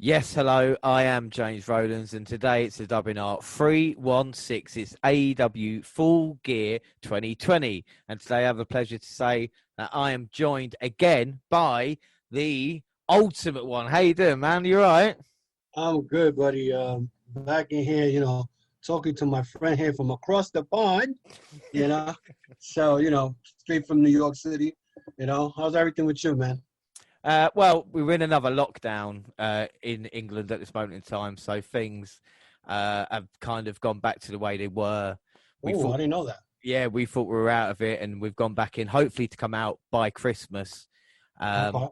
Yes, hello, I am James Rowlands, and today it's the WNR316. It's AEW Full Gear 2020. And today I have the pleasure to say that I am joined again by the ultimate one. How you doing, man? You all right? I'm good, buddy. Back in here, talking to my friend here from across the pond, you know. So, straight from New York City, How's everything with you, man? Well, we're in another lockdown in England at this moment in time, so things have kind of gone back to the way they were. We Oh, I thought, didn't know that. yeah, we thought we were out of it, and we've gone back in, hopefully to come out by Christmas. Okay.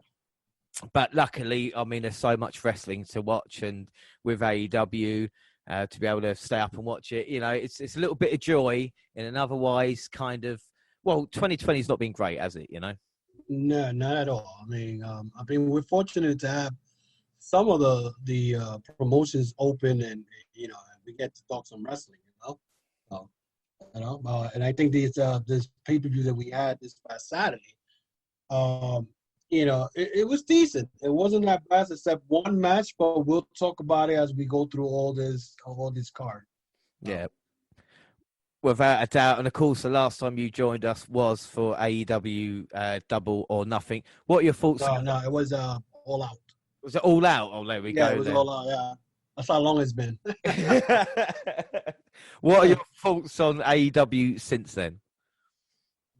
But luckily, I mean, there's so much wrestling to watch, and with AEW, to be able to stay up and watch it, it's a little bit of joy in an otherwise kind of, well, 2020's not been great, has it? No, not at all. We're fortunate to have some of the promotions open, and we get to talk some wrestling, So, and I think this pay-per-view that we had this past Saturday. It was decent. It wasn't that bad except one match, but we'll talk about it as we go through all this card. Yeah. Without a doubt, and of course, the last time you joined us was for AEW Double or Nothing. What are your thoughts? No, it was All Out. Was it All Out? Oh, there we go. Yeah, it was then. All Out. Yeah, that's how long it's been. What are your thoughts on AEW since then?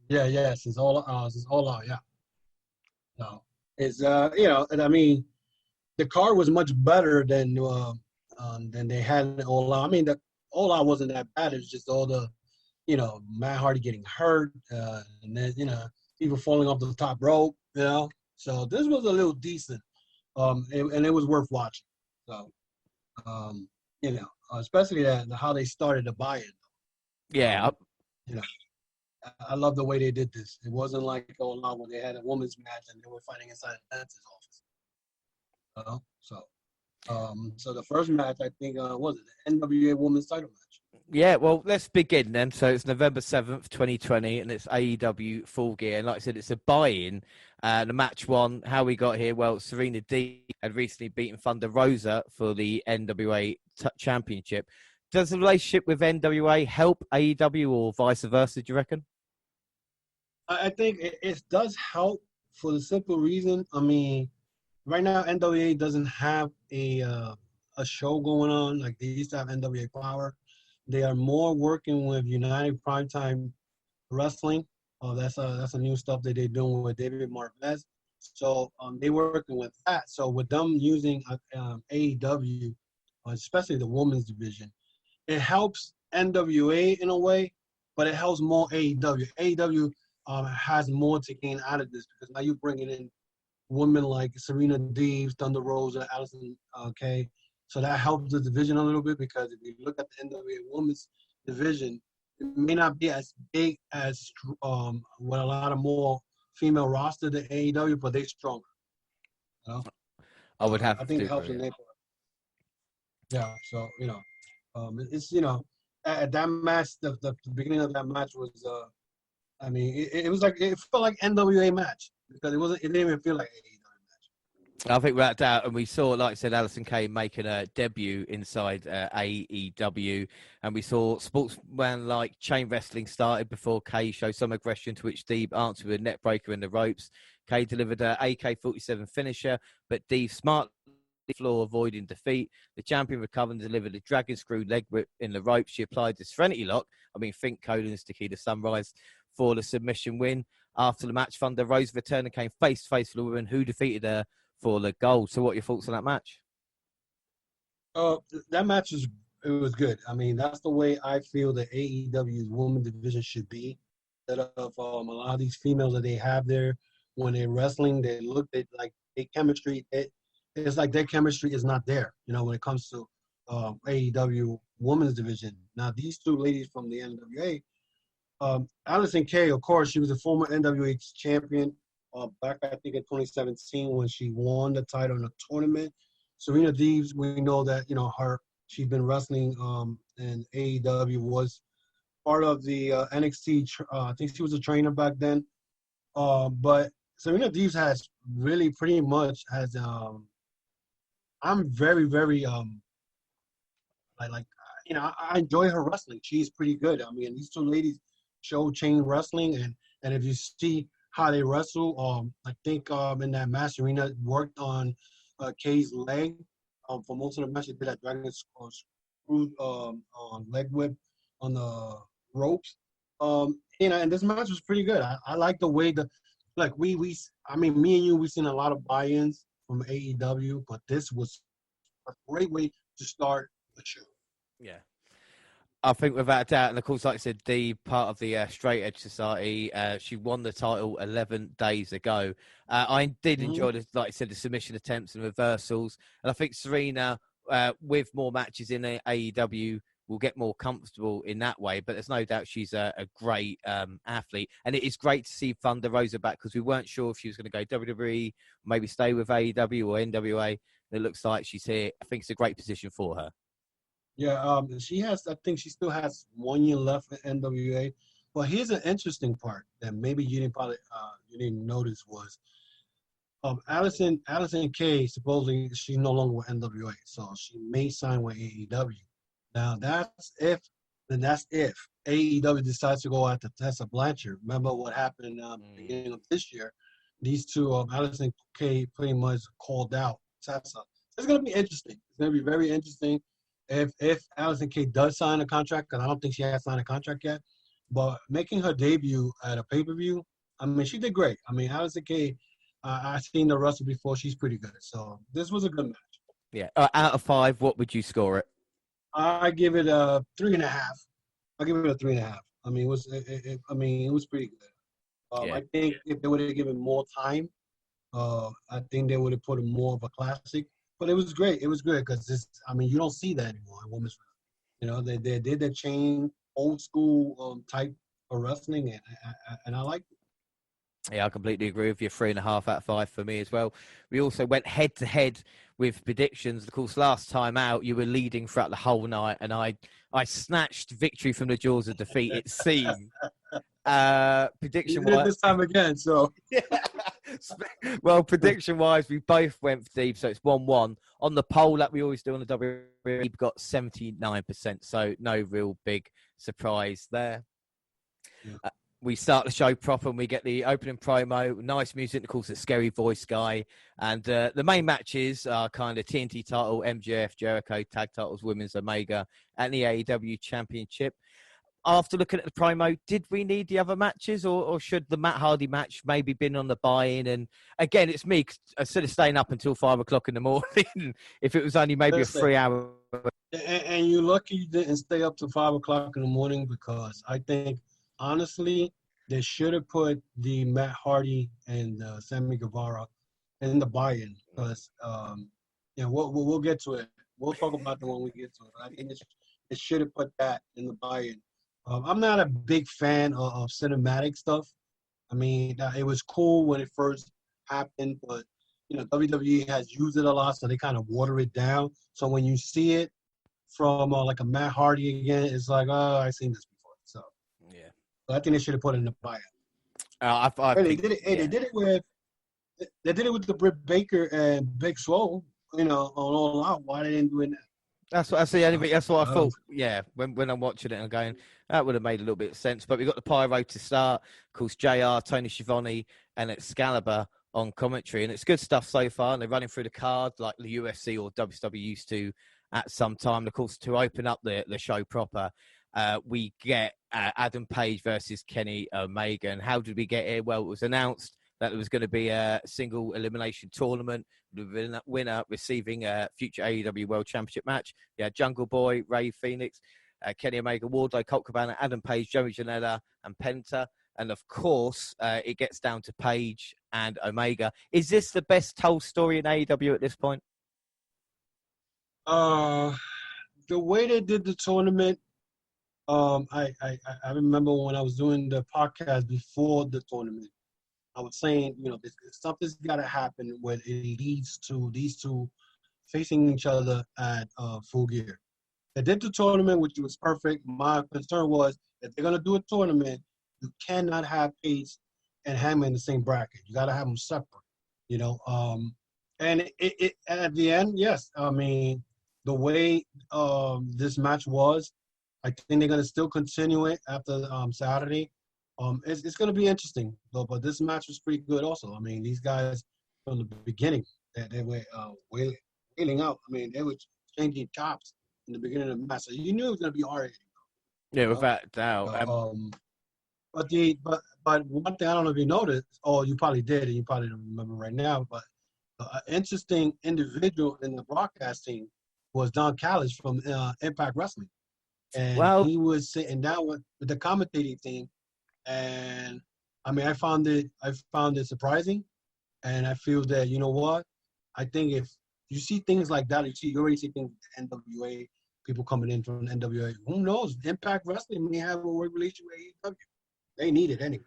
Yeah, since All Out. Yeah. No, it's and I mean, the card was much better than they had in All Out. I mean, the All Out wasn't that bad. It was just all the, Matt Hardy getting hurt, and then people falling off the top rope. So this was a little decent, and it was worth watching. So, especially how they started the buy-in. Yeah. I love the way they did this. It wasn't like All Out when they had a women's match and they were fighting inside a dentist's office. So the first match, I think, was it the NWA Women's Title match? Yeah, well, let's begin then. So it's November 7th, 2020, and it's AEW Full Gear. And like I said, it's a buy-in. The match one, how we got here, well, Serena Deeb had recently beaten Thunder Rosa for the NWA Championship. Does the relationship with NWA help AEW or vice versa, do you reckon? I think it does help for the simple reason. I mean, right now, NWA doesn't have a show going on like they used to have NWA Power. They are more working with United Primetime Wrestling. That's a new stuff that they're doing with David Marquez. So they're working with that. So with them using AEW, especially the women's division, it helps NWA in a way, but it helps more AEW. AEW has more to gain out of this because now you're bringing in women like Serena Deeb, Thunder Rosa, Allison Kay. So that helps the division a little bit because if you look at the NWA women's division, it may not be as big as with a lot of more female roster than AEW, but they're stronger. I would have. I think it helps in their part. Yeah. So it's at that match, the beginning of that match was it was like it felt like NWA match because it didn't even feel like AEW match. I think without doubt, and we saw, like I said, Alison Kay making a debut inside AEW, and we saw sportsman-like chain wrestling started before Kay showed some aggression, to which Deeb answered with a net breaker in the ropes. Kay delivered a AK-47 finisher, but Deeb smartly floor avoiding defeat. The champion recovered and delivered a dragon screw leg whip in the ropes. She applied the Serenity Lock. Think Colin's Tequila Sunrise for the submission win. After the match, Thunder Rosa returned and came face-to-face with the woman who defeated her for the gold. So what are your thoughts on that match? That match was good. I mean, that's the way I feel the AEW's women's division should be. Instead of a lot of these females that they have there, when they're wrestling, they look at like their chemistry. It's like their chemistry is not there, when it comes to AEW women's division. Now, these two ladies from the NWA, Allison Kay, of course, she was a former NWA champion back, I think, in 2017 when she won the title in a tournament. Serena Deeb, we know that, she's been wrestling in AEW, was part of the NXT. I think she was a trainer back then. But Serena Deeb has really pretty much has I'm very, very like I enjoy her wrestling. She's pretty good. I mean, these two ladies show chain wrestling, and if you see how they wrestle, I think in that match, Serena worked on Kay's leg. For most of the match, they did that dragon screw on leg whip on the ropes. And this match was pretty good. I like the way like I mean, me and you, we've seen a lot of buy-ins from AEW, but this was a great way to start the show. Yeah. I think without a doubt, and of course, like I said, Dee, part of the Straight Edge Society, she won the title 11 days ago. I did enjoy, like I said, the submission attempts and reversals. And I think Serena, with more matches in AEW, will get more comfortable in that way. But there's no doubt she's a great athlete. And it is great to see Thunder Rosa back because we weren't sure if she was going to go WWE, maybe stay with AEW or NWA. It looks like she's here. I think it's a great position for her. Yeah, she has. I think she still has 1 year left in NWA. But here's an interesting part that maybe you didn't notice was Allison Kay supposedly she's no longer with NWA, so she may sign with AEW. Now that's if AEW decides to go after Tessa Blanchard. Remember what happened in the beginning of this year? These two, Allison Kay pretty much called out Tessa. It's going to be interesting. It's going to be very interesting. If Allison Kay does sign a contract, because I don't think she has signed a contract yet, but making her debut at a pay-per-view, I mean, she did great. I mean, Allison Kay, I've seen her wrestle before. She's pretty good. So this was a good match. Yeah. Out of 5, what would you score it? I give it a 3.5. I give it a 3.5. I mean, it was pretty good. Yeah. I think if they would have given more time, I think they would have put more of a classic. But it was great. It was good because you don't see that anymore in women's wrestling. They did that chain old school type of wrestling, and I like it. Yeah, I completely agree with you. 3.5 out of 5 for me as well. We also went head to head with predictions. Of course, last time out, you were leading throughout the whole night, and I snatched victory from the jaws of defeat. It seemed. Prediction wise, this time again. So. Yeah. Well, prediction-wise, we both went for deep, so it's 1-1. On the poll, like we always do on the WWE, we've got 79%, so no real big surprise there. Yeah. We start the show proper and we get the opening promo, nice music, of course, a scary voice guy. And the main matches are kind of TNT title, MJF, Jericho, tag titles, Women's Omega, and the AEW Championship. After looking at the promo, did we need the other matches or should the Matt Hardy match maybe been on the buy-in? And again, it's me, instead of staying up until 5 o'clock in the morning, if it was only maybe a 3-hour. And you're lucky you didn't stay up to 5 o'clock in the morning because I think, honestly, they should have put the Matt Hardy and Sammy Guevara in the buy-in because, we'll get to it. We'll talk about it when we get to it. I think it should have put that in the buy-in. I'm not a big fan of cinematic stuff. I mean, it was cool when it first happened, but, WWE has used it a lot, so they kind of water it down. So when you see it from like a Matt Hardy again, it's like, oh, I've seen this before. So, yeah. So I think they should have put it in the bio. They did it. They did it with the Britt Baker and Big Swole, on All Out. Why they didn't do it now? That's what I see. That's what I thought. Yeah, when I'm watching it, I'm going, that would have made a little bit of sense. But we got the Pyro to start. Of course, JR, Tony Schiavone, and Excalibur on commentary, and it's good stuff so far. And they're running through the card like the UFC or WWE used to at some time. And of course, to open up the show proper, we get Adam Page versus Kenny Omega. And how did we get here? Well, it was announced that there was going to be a single elimination tournament, the winner receiving a future AEW World Championship match. Yeah, Jungle Boy, Ray Phoenix, Kenny Omega, Wardlow, Colt Cabana, Adam Page, Joey Janela, and Penta. And of course, it gets down to Page and Omega. Is this the best told story in AEW at this point? The way they did the tournament, I remember when I was doing the podcast before the tournament, I was saying, something's got to happen when it leads to these two facing each other at Full Gear. They did the tournament, which was perfect. My concern was if they're going to do a tournament, you cannot have Page and Hammond in the same bracket. You got to have them separate, And it at the end, yes. I mean, the way this match was, I think they're gonna still continue it after Saturday. It's gonna be interesting though. But this match was pretty good also. I mean, these guys from the beginning that they were wailing out. I mean, they were changing chops in the beginning of the match, so you knew it was gonna be hard. Yeah, without a doubt. But one thing I don't know if you noticed, or you probably did, and you probably don't remember right now, but an interesting individual in the broadcasting was Don Callis from Impact Wrestling, and Well, he was sitting down with the commentating team, and I mean, I found it surprising, and I feel that you know what, I think if you see things like that, you already see things with NWA, people coming in from NWA. Who knows? Impact Wrestling may have a work relationship with AEW. They need it anyway.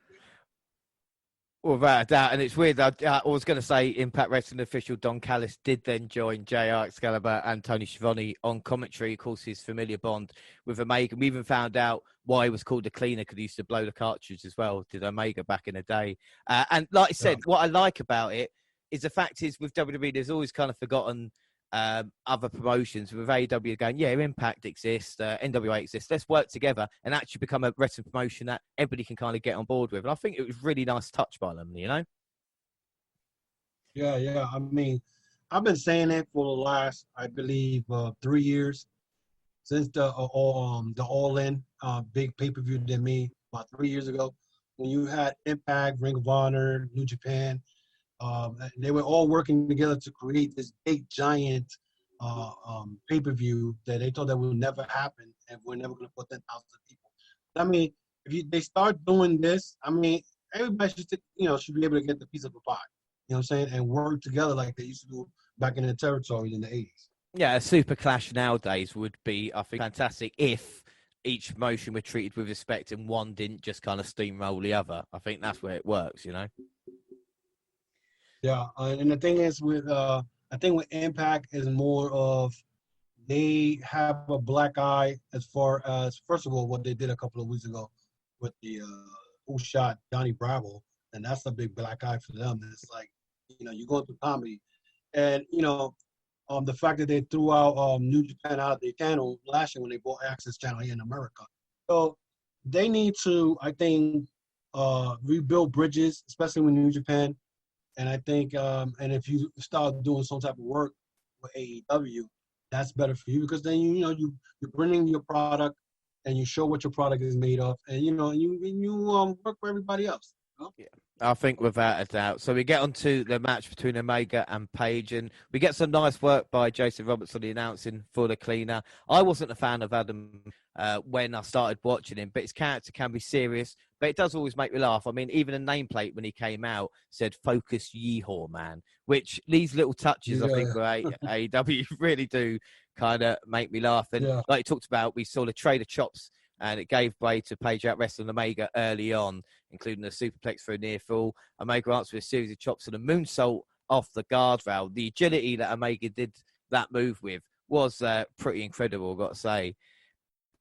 without a doubt, and it's weird. I was going to say Impact Wrestling official Don Callis did then join JR Excalibur and Tony Schiavone on commentary. Of course, his familiar bond with Omega. We even found out why he was called a cleaner because he used to blow the cartridge as well. Did Omega back in the day? And like I said, what I like about it is the fact is with WWE, there's always kind of forgotten other promotions. With AEW going, yeah, Impact exists, NWA exists. Let's work together and actually become a wrestling promotion that everybody can kind of get on board with. And I think it was really nice touch by them, you know? Yeah. I mean, I've been saying it for the last, I believe, 3 years since the All In big pay per view they made about 3 years ago. When you had Impact, Ring of Honor, New Japan, they were all working together to create this big giant pay per view that they thought that would never happen, and we're never going to put 10,000 people. I mean, they start doing this, I mean, everybody should be able to get the piece of the pie. You know what I'm saying? And work together like they used to do back in the territories in the 80s. Yeah, a super clash nowadays would be, I think, fantastic if each promotion were treated with respect and one didn't just kind of steamroll the other. I think that's where it works, you know? Yeah, and the thing is I think with Impact is more of they have a black eye as far as, first of all, what they did a couple of weeks ago with the who shot Johnny Bravo, and that's a big black eye for them. It's like, you go into comedy, and the fact that they threw out New Japan out of their channel last year when they bought Access Channel here in America. So they need to, I think, rebuild bridges, especially with New Japan. And I think, and if you start doing some type of work with AEW, that's better for you because then you're bringing your product and you show what your product is made of, and you work for everybody else. Yeah, I think without a doubt. So we get on to the match between Omega and Page, and we get some nice work by Jason Roberts on the announcing for the cleaner. I wasn't a fan of Adam when I started watching him, but his character can be serious, but it does always make me laugh. I mean, even a nameplate when he came out said "Focus Yeehaw Man," which these little touches, I think, where AEW really do kind of make me laugh. And like you talked about, we saw the Trader Chops, and it gave way to Page out wrestling Omega early on, including a superplex for a near fall. Omega answered with a series of chops and a moonsault off the guardrail. The agility that Omega did that move with was pretty incredible, I've got to say.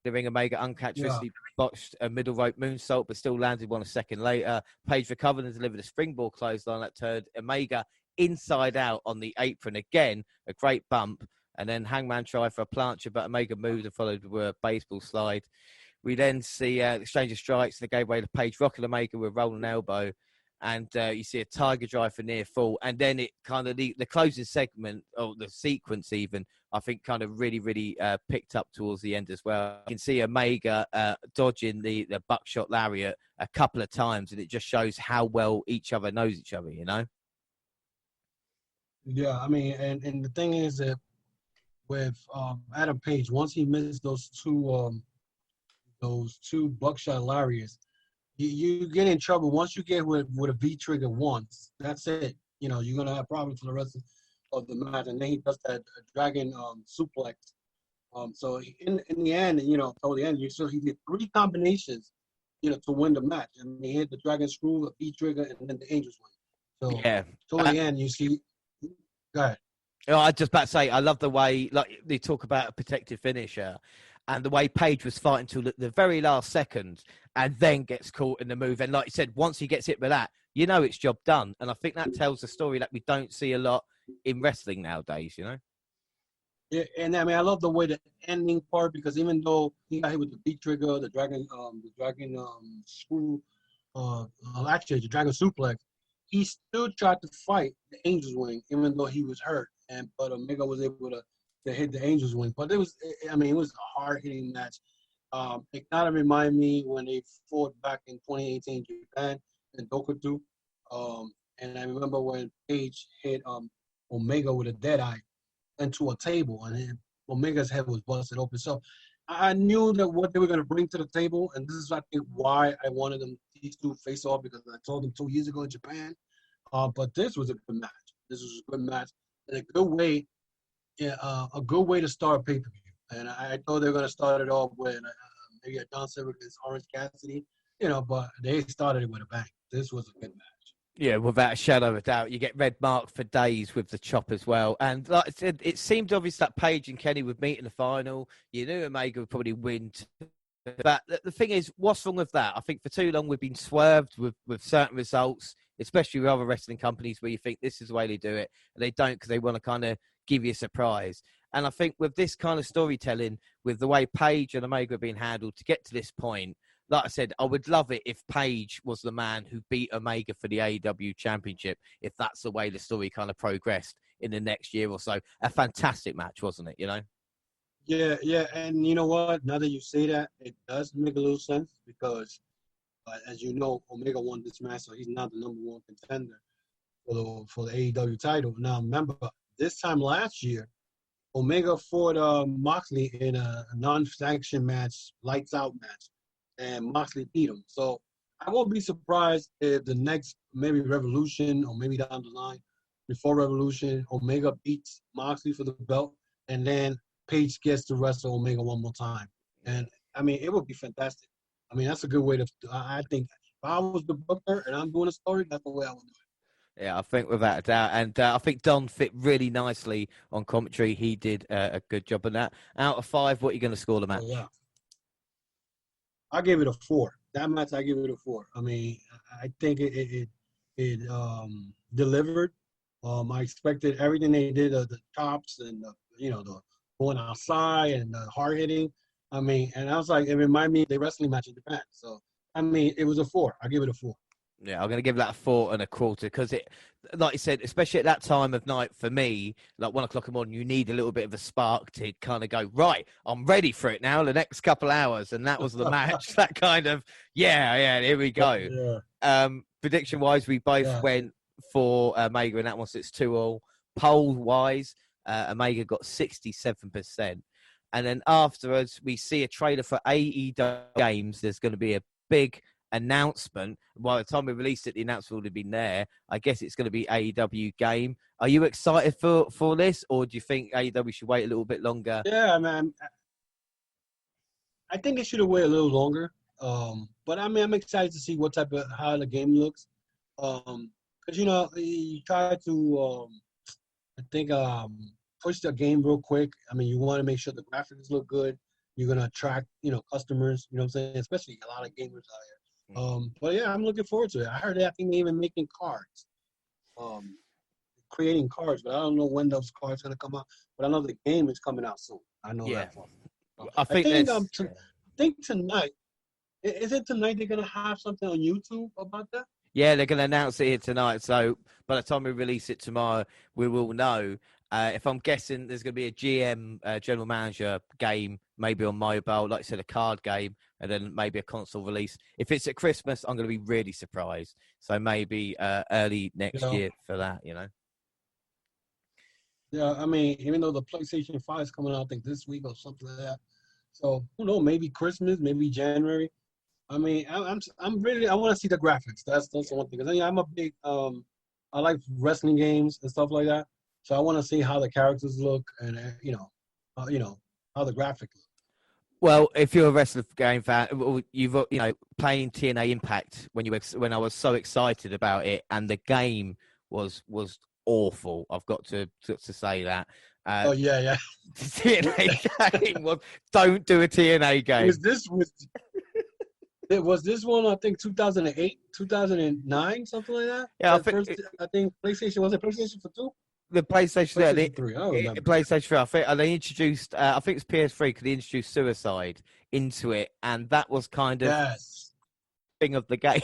The ring, Omega uncharacteristically botched a middle rope moonsault, but still landed one a second later. Page recovered and delivered a springboard clothesline that turned Omega inside out on the apron. Again, a great bump. And then Hangman tried for a plancha, but Omega moved and followed with a baseball slide. We then see exchange of strikes, and they gave way to Page rocking Omega with a rolling elbow. And you see a tiger drive for near fall. And then it kind of, the closing segment, or the sequence even, I think kind of really, really picked up towards the end as well. You can see Omega dodging the buckshot lariat a couple of times, and it just shows how well each other knows each other, you know? Yeah, I mean, and the thing is that with Adam Page, once he missed those two buckshot lariats, you get in trouble. Once you get with a V trigger once, that's it. You're gonna have problems for the rest of the match. And then he does that dragon suplex. So in the end, toward the end, he did 3 combinations, to win the match. And he hit the dragon screw, the V trigger, and then the Angels win. So yeah, toward the end, you see. Go ahead. I was just about to say, I love the way, like, they talk about a protective finisher, and the way Page was fighting till the very last second, and then gets caught in the move. And like you said, once he gets hit with that, it's job done. And I think that tells a story that we don't see a lot in wrestling nowadays, you know? Yeah, and I mean, I love the way the ending part, because even though he got hit with the beat trigger, the dragon screw, actually the dragon suplex, he still tried to fight the Angel's Wing, even though he was hurt. But Omega was able to hit the Angel's Wing. But it was, I mean, it was a hard hitting match. It kind of reminded me when they fought back in 2018 Japan in Dokutu. And I remember when Page hit Omega with a dead eye into a table, and Omega's head was busted open. So I knew that what they were going to bring to the table, and this is, I think, why I wanted these two face off, because I told them 2 years ago in Japan. But this was a good match. This was a good match, and a good way to start a pay-per-view. And I thought they were going to start it off with maybe a John Cena against Orange Cassidy, but they started it with a bang. This was a good match. Yeah, without a shadow of a doubt. You get red marked for days with the chop as well. And like I said, it seemed obvious that Page and Kenny would meet in the final. You knew Omega would probably win. But the thing is, what's wrong with that? I think for too long we've been swerved with certain results, especially with other wrestling companies, where you think this is the way they do it. And they don't, because they want to kind of give you a surprise. And I think with this kind of storytelling, with the way Page and Omega have been handled to get to this point, like I said, I would love it if Page was the man who beat Omega for the AEW Championship, if that's the way the story kind of progressed in the next year or so. A fantastic match, wasn't it, you know? Yeah. And you know what? Now that you say that, it does make a little sense, because, as you know, Omega won this match, so he's now the #1 contender for the AEW title. Now, remember, this time last year, Omega fought Moxley in a non-sanction match, lights out match, and Moxley beat him. So I won't be surprised if the next, maybe Revolution, or maybe down the line, before Revolution, Omega beats Moxley for the belt, and then Page gets to wrestle Omega one more time. And I mean, it would be fantastic. I mean, that's a good way to. I think if I was the booker and I'm doing a story, that's the way I would do it. Yeah, I think without a doubt. And I think Don fit really nicely on commentary. He did a good job on that. Out of 5, what are you going to score the match? Oh, yeah. I gave it a 4. That match, I give it a 4. I mean, I think it delivered. I expected everything they did, the chops and the going outside and the hard hitting. I mean, and I was like, it reminded me of the wrestling match in Japan. So I mean, it was a 4. I give it a 4. Yeah, I'm going to give that a 4 1/4, because it, like you said, especially at that time of night for me, like 1 o'clock in the morning, you need a little bit of a spark to kind of go, right, I'm ready for it now, the next couple hours. And that was the match. That kind of, yeah, here we go. Yeah. Prediction wise, we both went for Omega in that one, so it's 2-2. Poll wise, Omega got 67%. And then afterwards, we see a trailer for AEW Games. There's going to be a big announcement. By the time we released it, the announcement would have been there. I guess it's going to be AEW Game. Are you excited for this, or do you think AEW should wait a little bit longer? Yeah, man. I think it should have waited a little longer. But I mean, I'm excited to see how the game looks. Because you try to I think push the game real quick. I mean, you want to make sure the graphics look good. You're gonna attract customers. You know what I'm saying? Especially a lot of gamers out here. But yeah, I'm looking forward to it. I heard that they're even making cards, creating cards, but I don't know when those cards are gonna come out. But I know the game is coming out soon. I know that. I think tonight. Is it tonight they're gonna have something on YouTube about that? Yeah, they're going to announce it here tonight. So by the time we release it tomorrow, we will know. If I'm guessing, there's going to be a GM, general manager game, maybe on mobile, like I said, a card game, and then maybe a console release. If it's at Christmas, I'm going to be really surprised. So maybe early next year for that, Yeah, I mean, even though the PlayStation 5 is coming out, I think this week or something like that. So who knows? Maybe Christmas, maybe January. I mean, I want to see the graphics. That's the one thing. Because I'm a big I like wrestling games and stuff like that. So I want to see how the characters look and how the graphics look. Well, if you're a wrestling game fan, you've playing TNA Impact when I was so excited about it, and the game was awful. I've got to say that. Yeah. TNA game was, don't do a TNA game. Was this one, I think, 2008, 2009, something like that? Yeah, I think PlayStation, was it PlayStation for 2? the PlayStation, PlayStation 3. I don't remember. PlayStation 3. I think they introduced. I think it's PS3 because they introduced Suicide into it, and that was kind of thing of the game.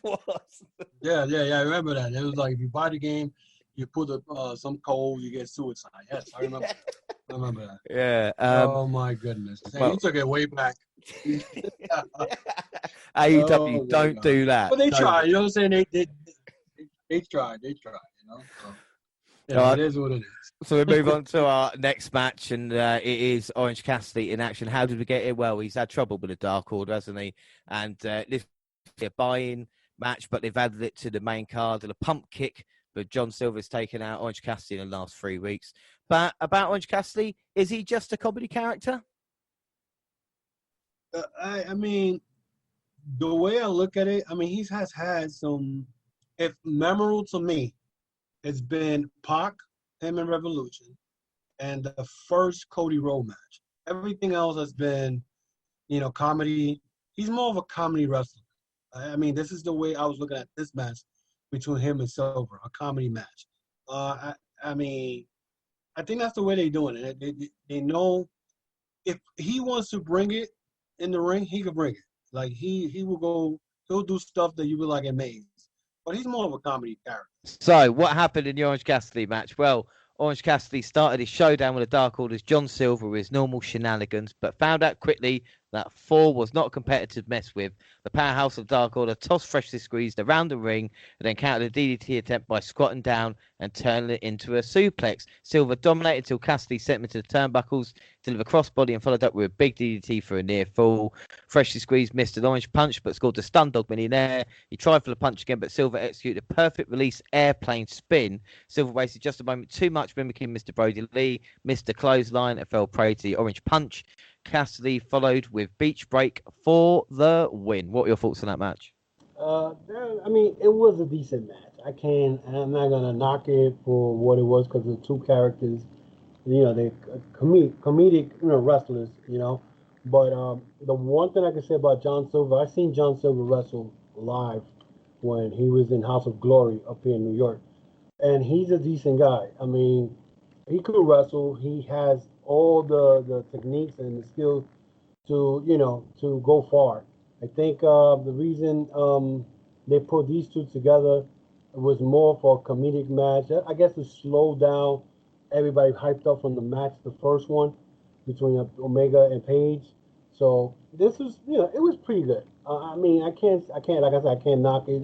Was. Yeah. I remember that. It was like if you buy the game, you put some code, you get Suicide. Yes, I remember. I remember that. Yeah. Oh my goodness! Well, you took it way back. AEW, don't do that. But they tried. You know what I'm saying? They tried. You know. So, it is what it is. So we move on to our next match, and it is Orange Cassidy in action. How did we get here? Well, he's had trouble with the Dark Order, hasn't he? And this is a buy-in match, but they've added it to the main card and a pump kick. But John Silver's taken out Orange Cassidy in the last 3 weeks. But about Orange Cassidy, is he just a comedy character? I mean, the way I look at it, I mean, he has had some, if memorable to me, it's been Pac, him and Revolution, and the first Cody Rhodes match. Everything else has been, comedy. He's more of a comedy wrestler. I mean, this is the way I was looking at this match between him and Silver, a comedy match. I mean, I think that's the way they're doing it. They know if he wants to bring it in the ring, he can bring it. Like he will go, he'll do stuff that you will like amazed. But he's more of a comedy character. So what happened in the Orange Cassidy match? Well, Orange Cassidy started his showdown with the Dark Order's John Silver with his normal shenanigans, but found out quickly that 4 was not a competitor to mess with. The powerhouse of Dark Order tossed freshly squeezed around the ring and then countered a DDT attempt by squatting down and turning it into a suplex. Silver dominated until Cassidy sent him into the turnbuckles, delivered a crossbody and followed up with a big DDT for a near fall. Freshly squeezed missed an orange punch but scored the stun dog millionaire. He tried for the punch again, but Silver executed a perfect release airplane spin. Silver wasted just a moment too much, mimicking Mr. Brody Lee, missed a clothesline and fell prey to the orange punch. Cassidy followed with beach break for the win. What are your thoughts on that match? I mean, it was a decent match. I'm not gonna knock it for what it was because the two characters, they're comedic, wrestlers, But the one thing I can say about John Silver, I seen John Silver wrestle live when he was in House of Glory up here in New York, and he's a decent guy. I mean, he could wrestle. He has all the techniques and the skills to go far. I think the reason they put these two together was more for a comedic match. I guess to slow down everybody hyped up from the match, the first one between Omega and Page. So this was, it was pretty good. I mean, I can't, like I said, I can't knock it.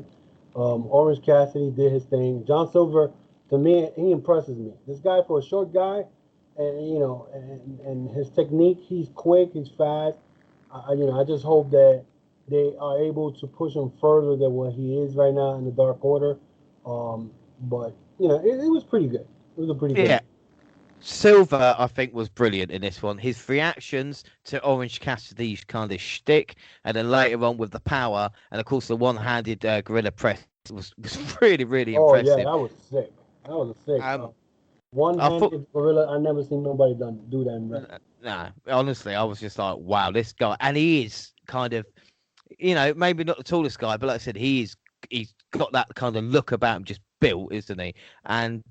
Orange Cassidy did his thing. John Silver, to me, he impresses me. This guy, for a short guy, and his technique, he's quick, he's fast. I just hope that they are able to push him further than what he is right now in the Dark Order. But it was pretty good. It was a pretty good. Yeah. Silver, I think, was brilliant in this one. His reactions to Orange Cassidy's kind of shtick, and then later on with the power, and of course the one-handed gorilla press was really, really impressive. Oh yeah, that was sick. That was sick. One-handed gorilla. I never seen nobody do that in wrestling. Nah, honestly, I was just like, wow, this guy, and he is kind of, maybe not the tallest guy, but like I said, he's got that kind of look about him, just built, isn't he? And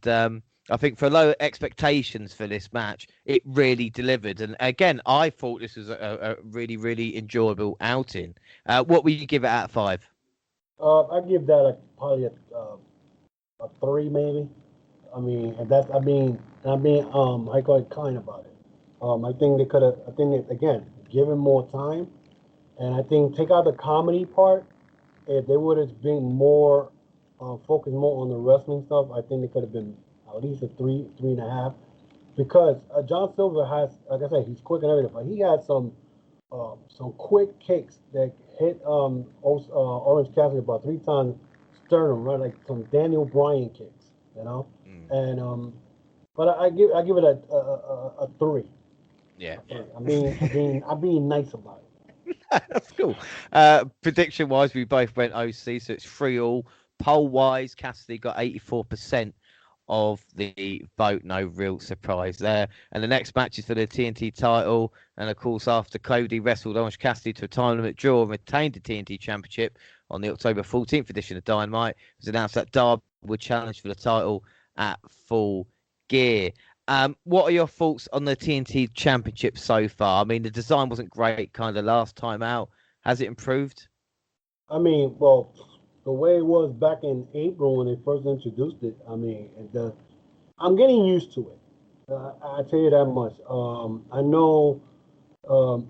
I think for low expectations for this match, it really delivered. And again, I thought this was a really, really enjoyable outing. What would you give it out of 5? I give that probably a 3 maybe. I mean, I'm being I call it kind about it. I think they could have. I think that, again, give him more time, and I think take out the comedy part. If they would have been more focused more on the wrestling stuff, I think they could have been at least a 3.5. Because John Silver has, like I said, he's quick and everything, but he had some quick kicks that hit Orange Cassidy about 3 times sternum, right, like some Daniel Bryan kicks, And but I give it a 3. Yeah. I'm being nice about it. That's cool. Prediction wise, we both went OC, so it's 3-3. Poll wise, Cassidy got 84% of the vote. No real surprise there. And the next match is for the TNT title. And of course, after Cody wrestled Orange Cassidy to a time limit draw and retained the TNT Championship on the October 14th edition of Dynamite, it was announced that Darby would challenge for the title at Full Gear. What are your thoughts on the TNT Championship so far? I mean, the design wasn't great kind of last time out. Has it improved? I mean, well, the way it was back in April when they first introduced it, I mean, I'm getting used to it. I tell you that much. I know.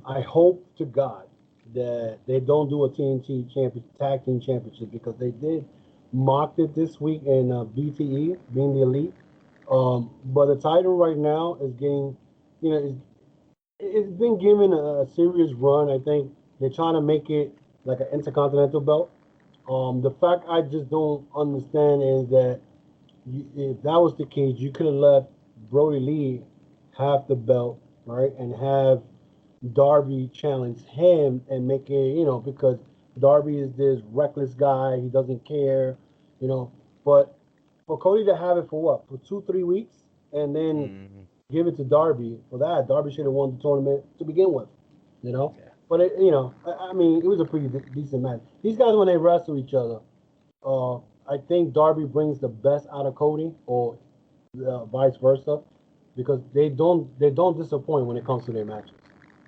I hope to God that they don't do a TNT tag team championship because they did mock it this week in BTE, being the elite. But the title right now is getting, it's been given a serious run. I think they're trying to make it like an intercontinental belt. The fact I just don't understand is that if that was the case, you could have let Brody Lee have the belt, right, and have Darby challenge him and make it, because Darby is this reckless guy, he doesn't care, you know. But for Cody to have it for what, for 2-3 weeks, and then give it to Darby for that, Darby should have won the tournament to begin with, you know. Yeah. But I mean, it was a pretty decent match. These guys, when they wrestle each other, I think Darby brings the best out of Cody, or vice versa, because they don't disappoint when it comes to their matches.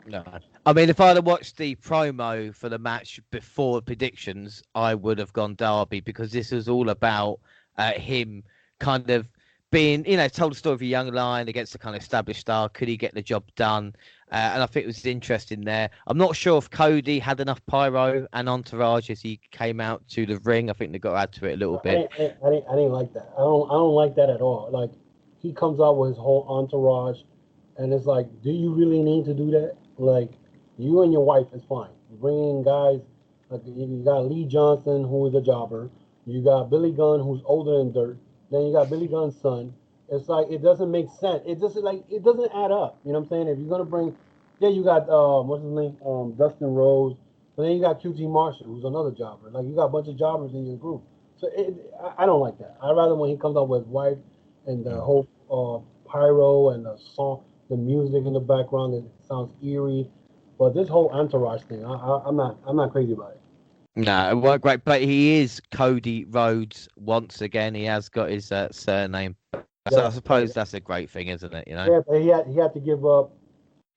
No. I mean, if I'd have watched the promo for the match before predictions, I would have gone Darby, because this was all about him kind of being, told a story of a young lion against a kind of established star. Could he get the job done? And I think it was interesting there. I'm not sure if Cody had enough pyro and entourage as he came out to the ring. I think they got to add to it a little bit. I didn't like that. I don't like that at all. Like, he comes out with his whole entourage, and it's like, do you really need to do that? Like, you and your wife is fine. You bring in guys, like you got Lee Johnson, who is a jobber. You got Billy Gunn, who's older than dirt. Then you got Billy Gunn's son. It's like, it doesn't make sense. It doesn't add up. You know what I'm saying? If you're gonna bring, you got what's his name, Dustin Rhodes, but then you got QT Marshall, who's another jobber. Like, you got a bunch of jobbers in your group. So I don't like that. I'd rather when he comes out with his wife and the whole pyro and the song, the music in the background, it sounds eerie. But this whole entourage thing, I'm not crazy about it. No, it wasn't great, but he is Cody Rhodes once again. He has got his surname, so I suppose that's a great thing, isn't it? Yeah, but he had to give up.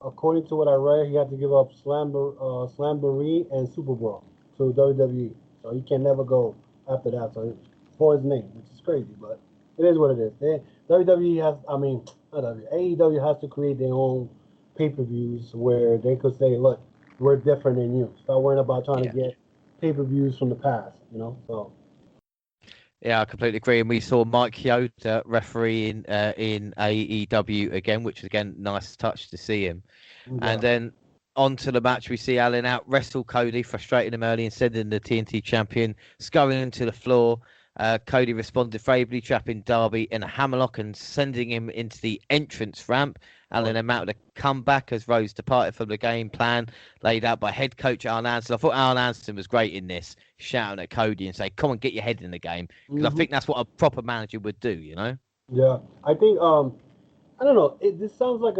According to what I read, he had to give up Slamboree and Super Brawl to WWE, so he can never go after that. So for his name, which is crazy, but it is what it is. WWE has, AEW has to create their own pay-per-views where they could say, look, we're different than you. Stop worrying about trying to get pay-per-views from the past, so. Yeah, I completely agree. And we saw Mike Chioda refereeing in AEW again, which was, again, nice touch to see him. Yeah. And then on to the match, we see Allen out wrestle Cody, frustrating him early and sending the TNT champion scurrying to the floor. Cody responded favorably, trapping Darby in a hammerlock and sending him into the entrance ramp. Allen mounted a comeback as Rose departed from the game plan laid out by head coach Arn Anderson. I thought Arn Anderson was great in this, shouting at Cody and saying, come on, get your head in the game. Because I think that's what a proper manager would do, Yeah, I think, I don't know. This sounds like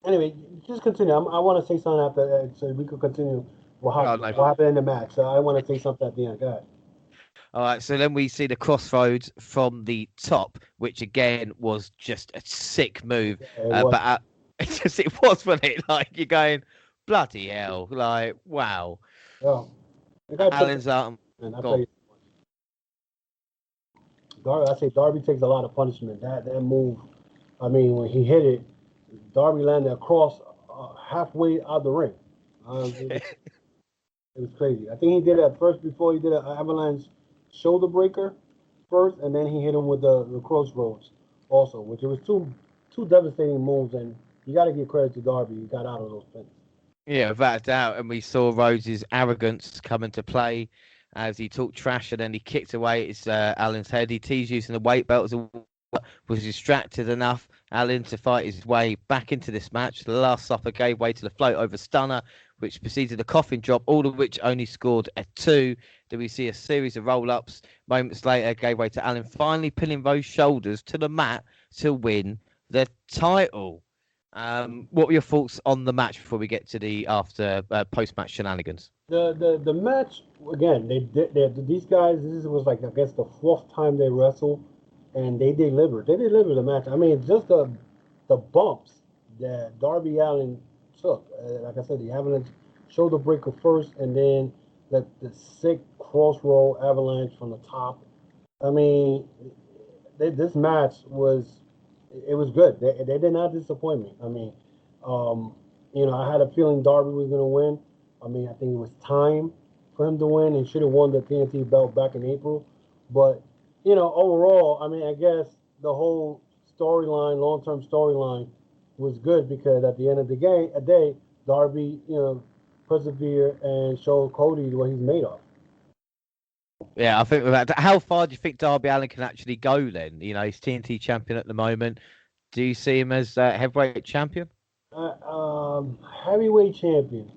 anyway, just continue. I want to say something after so we could continue. What happened in the match? So I want to say something at the end. Go ahead. All right, so then we see the crossroads from the top, which again was just a sick move. But it was, wasn't it? Like, you're going, bloody hell! Like, wow. Yeah. Allen's Darby takes a lot of punishment. That move, I mean, when he hit it, Darby landed across halfway out the ring. It was crazy. I think he did it at first before he did an avalanche shoulder breaker first, and then he hit him with the crossroads also, which it was two devastating moves, and you got to give credit to Darby. He got out of those pins. Yeah, without a doubt. And we saw Rose's arrogance come into play as he talked trash and then he kicked away his Allen's head. He teased using the weight belt, was distracted enough, Allen, to fight his way back into this match. The last supper gave way to the float over stunner, which preceded a coffin drop, all of which only scored a 2. Then we see a series of roll-ups. Moments later, gave way to Allen finally pinning Rose's shoulders to the mat to win the title. What were your thoughts on the match before we get to the after post-match shenanigans? The match, again, these guys, this was like, I guess, the 4th time they wrestled. and they delivered. They delivered the match. I mean, just the bumps that Darby Allin took. Like I said, the avalanche shoulder breaker first, and then the sick crossroad avalanche from the top. I mean, this match was good. They did not disappoint me. I mean, I had a feeling Darby was going to win. I mean, I think it was time for him to win and should have won the TNT belt back in April. But, overall, I mean, I guess the whole storyline, long-term storyline, was good because at the end of the day, Darby, persevered and showed Cody what he's made of. Yeah, I think with that. How far do you think Darby Allin can actually go then? He's TNT champion at the moment. Do you see him as heavyweight champion? Heavyweight champion.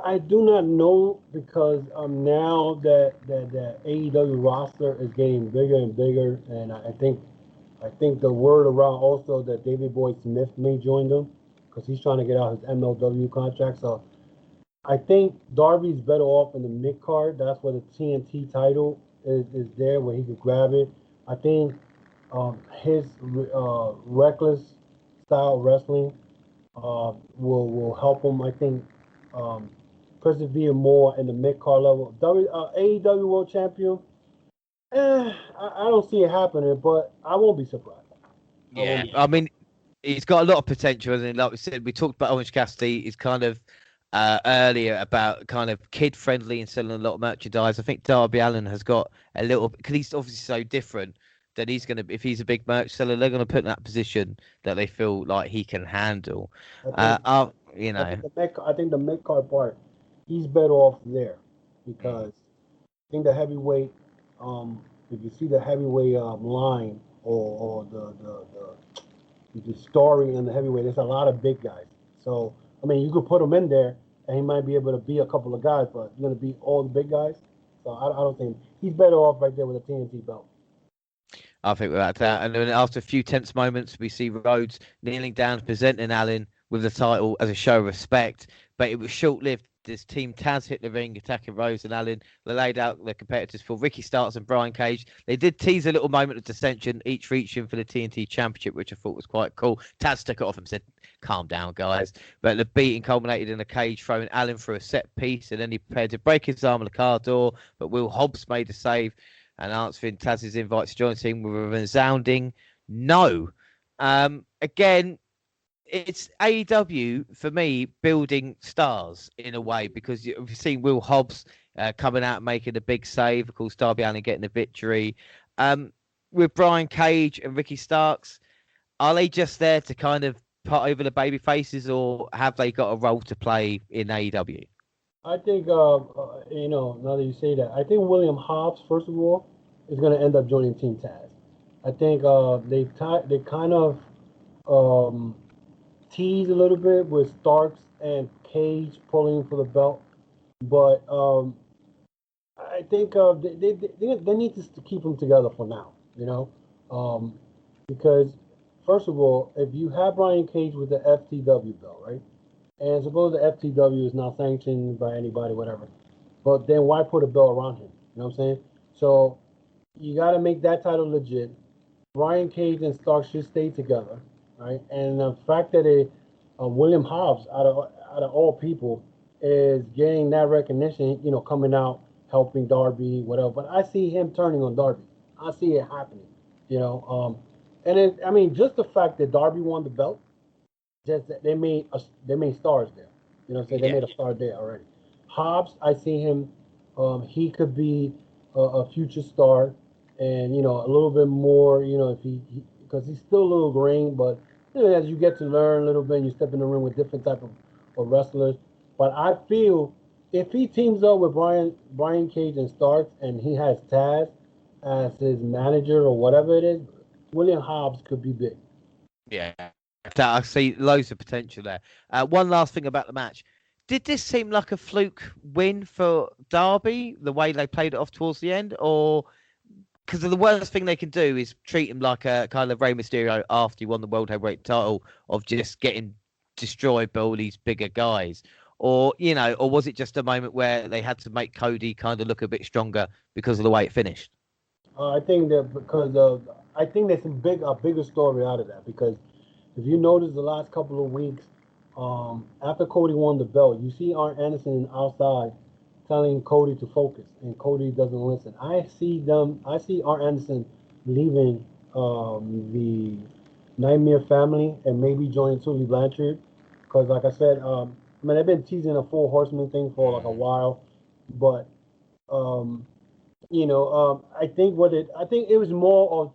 I do not know because now that the AEW roster is getting bigger and bigger, and I think the word around also that David Boy Smith may join them because he's trying to get out his MLW contract. So I think Darby's better off in the mid card. That's where the TNT title is there, where he could grab it. I think his reckless style wrestling will help him. I think persevere more in the mid card level. AEW World Champion. I don't see it happening, but I won't be surprised. Yeah, I mean, he's got a lot of potential, and like we said, we talked about Orange Cassidy. He's kind of earlier about kind of kid friendly and selling a lot of merchandise. I think Darby Allin has got a little, because he's obviously so different that he's going to, if he's a big merch seller, they're going to put in that position that they feel like he can handle. I think the mid card part, he's better off there because I think the heavyweight, if you see the heavyweight line or the story in the heavyweight, there's a lot of big guys. So I mean, you could put him in there, and he might be able to beat a couple of guys, but you're going to beat all the big guys. So I don't think he's better off right there with a TNT belt. I think without that. And then after a few tense moments, we see Rhodes kneeling down, presenting Allin with the title as a show of respect. But it was short-lived as Team Taz hit the ring, attacking Rhodes and Allin. They laid out the competitors for Ricky Starks and Brian Cage. They did tease a little moment of dissension, each reaching for the TNT Championship, which I thought was quite cool. Taz took it off and said, "Calm down, guys." But the beating culminated in a Cage throwing Allin through a set piece, and then he prepared to break his arm on the car door. But Will Hobbs made a save and answering Taz's invite to join the team with a resounding no. Again, it's AEW for me building stars in a way because you've seen Will Hobbs coming out and making a big save. Of course, Darby Allin getting the victory. With Brian Cage and Ricky Starks, are they just there to kind of put over the baby faces, or have they got a role to play in AEW? I think, now that you say that, I think William Hobbs, first of all, is going to end up joining Team Taz. I think they kind of tease a little bit with Starks and Cage pulling for the belt, but I think they need to keep them together for now, because first of all, if you have Brian Cage with the FTW belt, right? And suppose the FTW is not sanctioned by anybody, whatever. But then why put a belt around him? You know what I'm saying? So you got to make that title legit. Brian Cage and Stark should stay together, right? And the fact that William Hobbs, out of all people, is getting that recognition, coming out, helping Darby, whatever. But I see him turning on Darby. I see it happening, And just the fact that Darby won the belt, just they made stars there. They made a star there already. Hobbs, I see him. He could be a future star, and a little bit more. If he because he's still a little green, but as you get to learn a little bit, and you step in the ring with different type of wrestlers. But I feel if he teams up with Brian Cage and Starks, and he has Taz as his manager or whatever it is, William Hobbs could be big. Yeah. I see loads of potential there. One last thing about the match. Did this seem like a fluke win for Darby, the way they played it off towards the end? Or because the worst thing they can do is treat him like a kind of Rey Mysterio after he won the World Heavyweight title, of just getting destroyed by all these bigger guys? Or, or was it just a moment where they had to make Cody kind of look a bit stronger because of the way it finished? I think that because I think there's a bigger story out of that because if you notice the last couple of weeks, after Cody won the belt, you see Arn Anderson outside telling Cody to focus, and Cody doesn't listen. I see Arn Anderson leaving the Nightmare family and maybe joining Tully Blanchard, because like I said, I mean they've been teasing a Four Horseman thing for like a while, but um, I think it was more of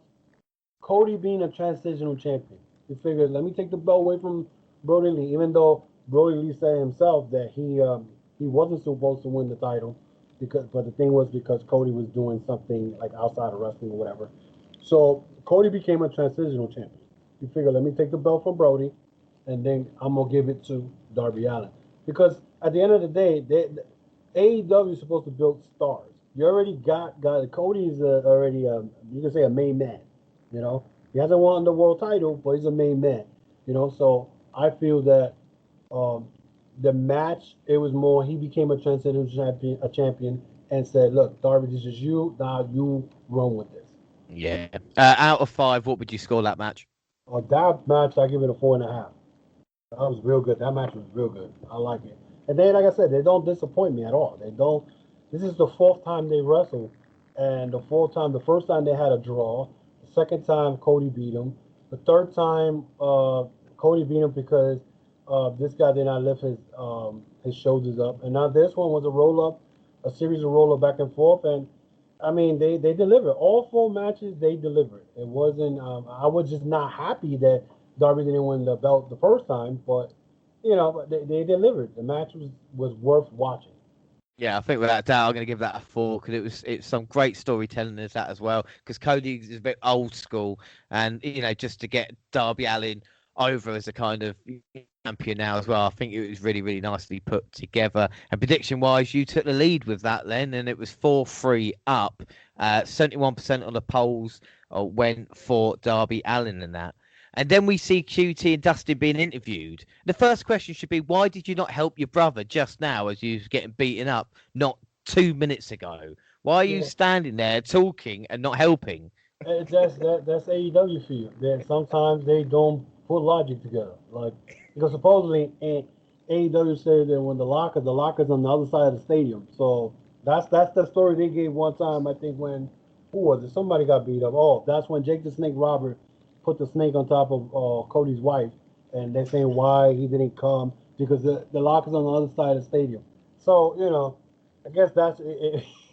Cody being a transitional champion. He figured, let me take the belt away from Brody Lee, even though Brody Lee said himself that he wasn't supposed to win the title, but the thing was because Cody was doing something like outside of wrestling or whatever. So Cody became a transitional champion. He figured, let me take the belt from Brody, and then I'm gonna give it to Darby Allin, because at the end of the day, AEW is supposed to build stars. You already got Cody is already you can say a main man. You know, he hasn't won the world title, but he's a main man. You know, so I feel that um, the match, it was more he became a transcendent champion, and said, "Look, Darby, this is you. Now you run with this." Yeah. Out of 5, what would you score that match? That match, I give it a 4.5. That was real good. That match was real good. I like it. And then, like I said, they don't disappoint me at all. They don't. This is the fourth time they wrestled, and the first time they had a draw. The second time, Cody beat him. The third time, Cody beat him because this guy did not lift his shoulders up. And now this one was a roll up, a series of roll up back and forth. And I mean, they delivered. All 4 matches, they delivered. It wasn't. I was just not happy that Darby didn't win the belt the first time, but they delivered. The match was worth watching. Yeah, I think without a doubt, I'm going to give that a 4 because it's some great storytelling as that as well. Because Cody is a bit old school, and just to get Darby Allin over as a kind of champion now as well, I think it was really really nicely put together. And prediction wise, you took the lead with that then, and it was 4-3 up. 71% on the polls went for Darby Allin in that. And then we see QT and Dustin being interviewed. The first question should be, why did you not help your brother just now as you was getting beaten up, not 2 minutes ago? Why are you standing there talking and not helping? That's AEW for you. That sometimes they don't put logic together. Like because supposedly AEW said that when the lockers on the other side of the stadium. So that's the story they gave one time. I think when who was it? Somebody got beat up. Oh, that's when Jake the Snake Robert put the snake on top of Cody's wife, and they're saying why he didn't come because the lockers on the other side of the stadium. So I guess that's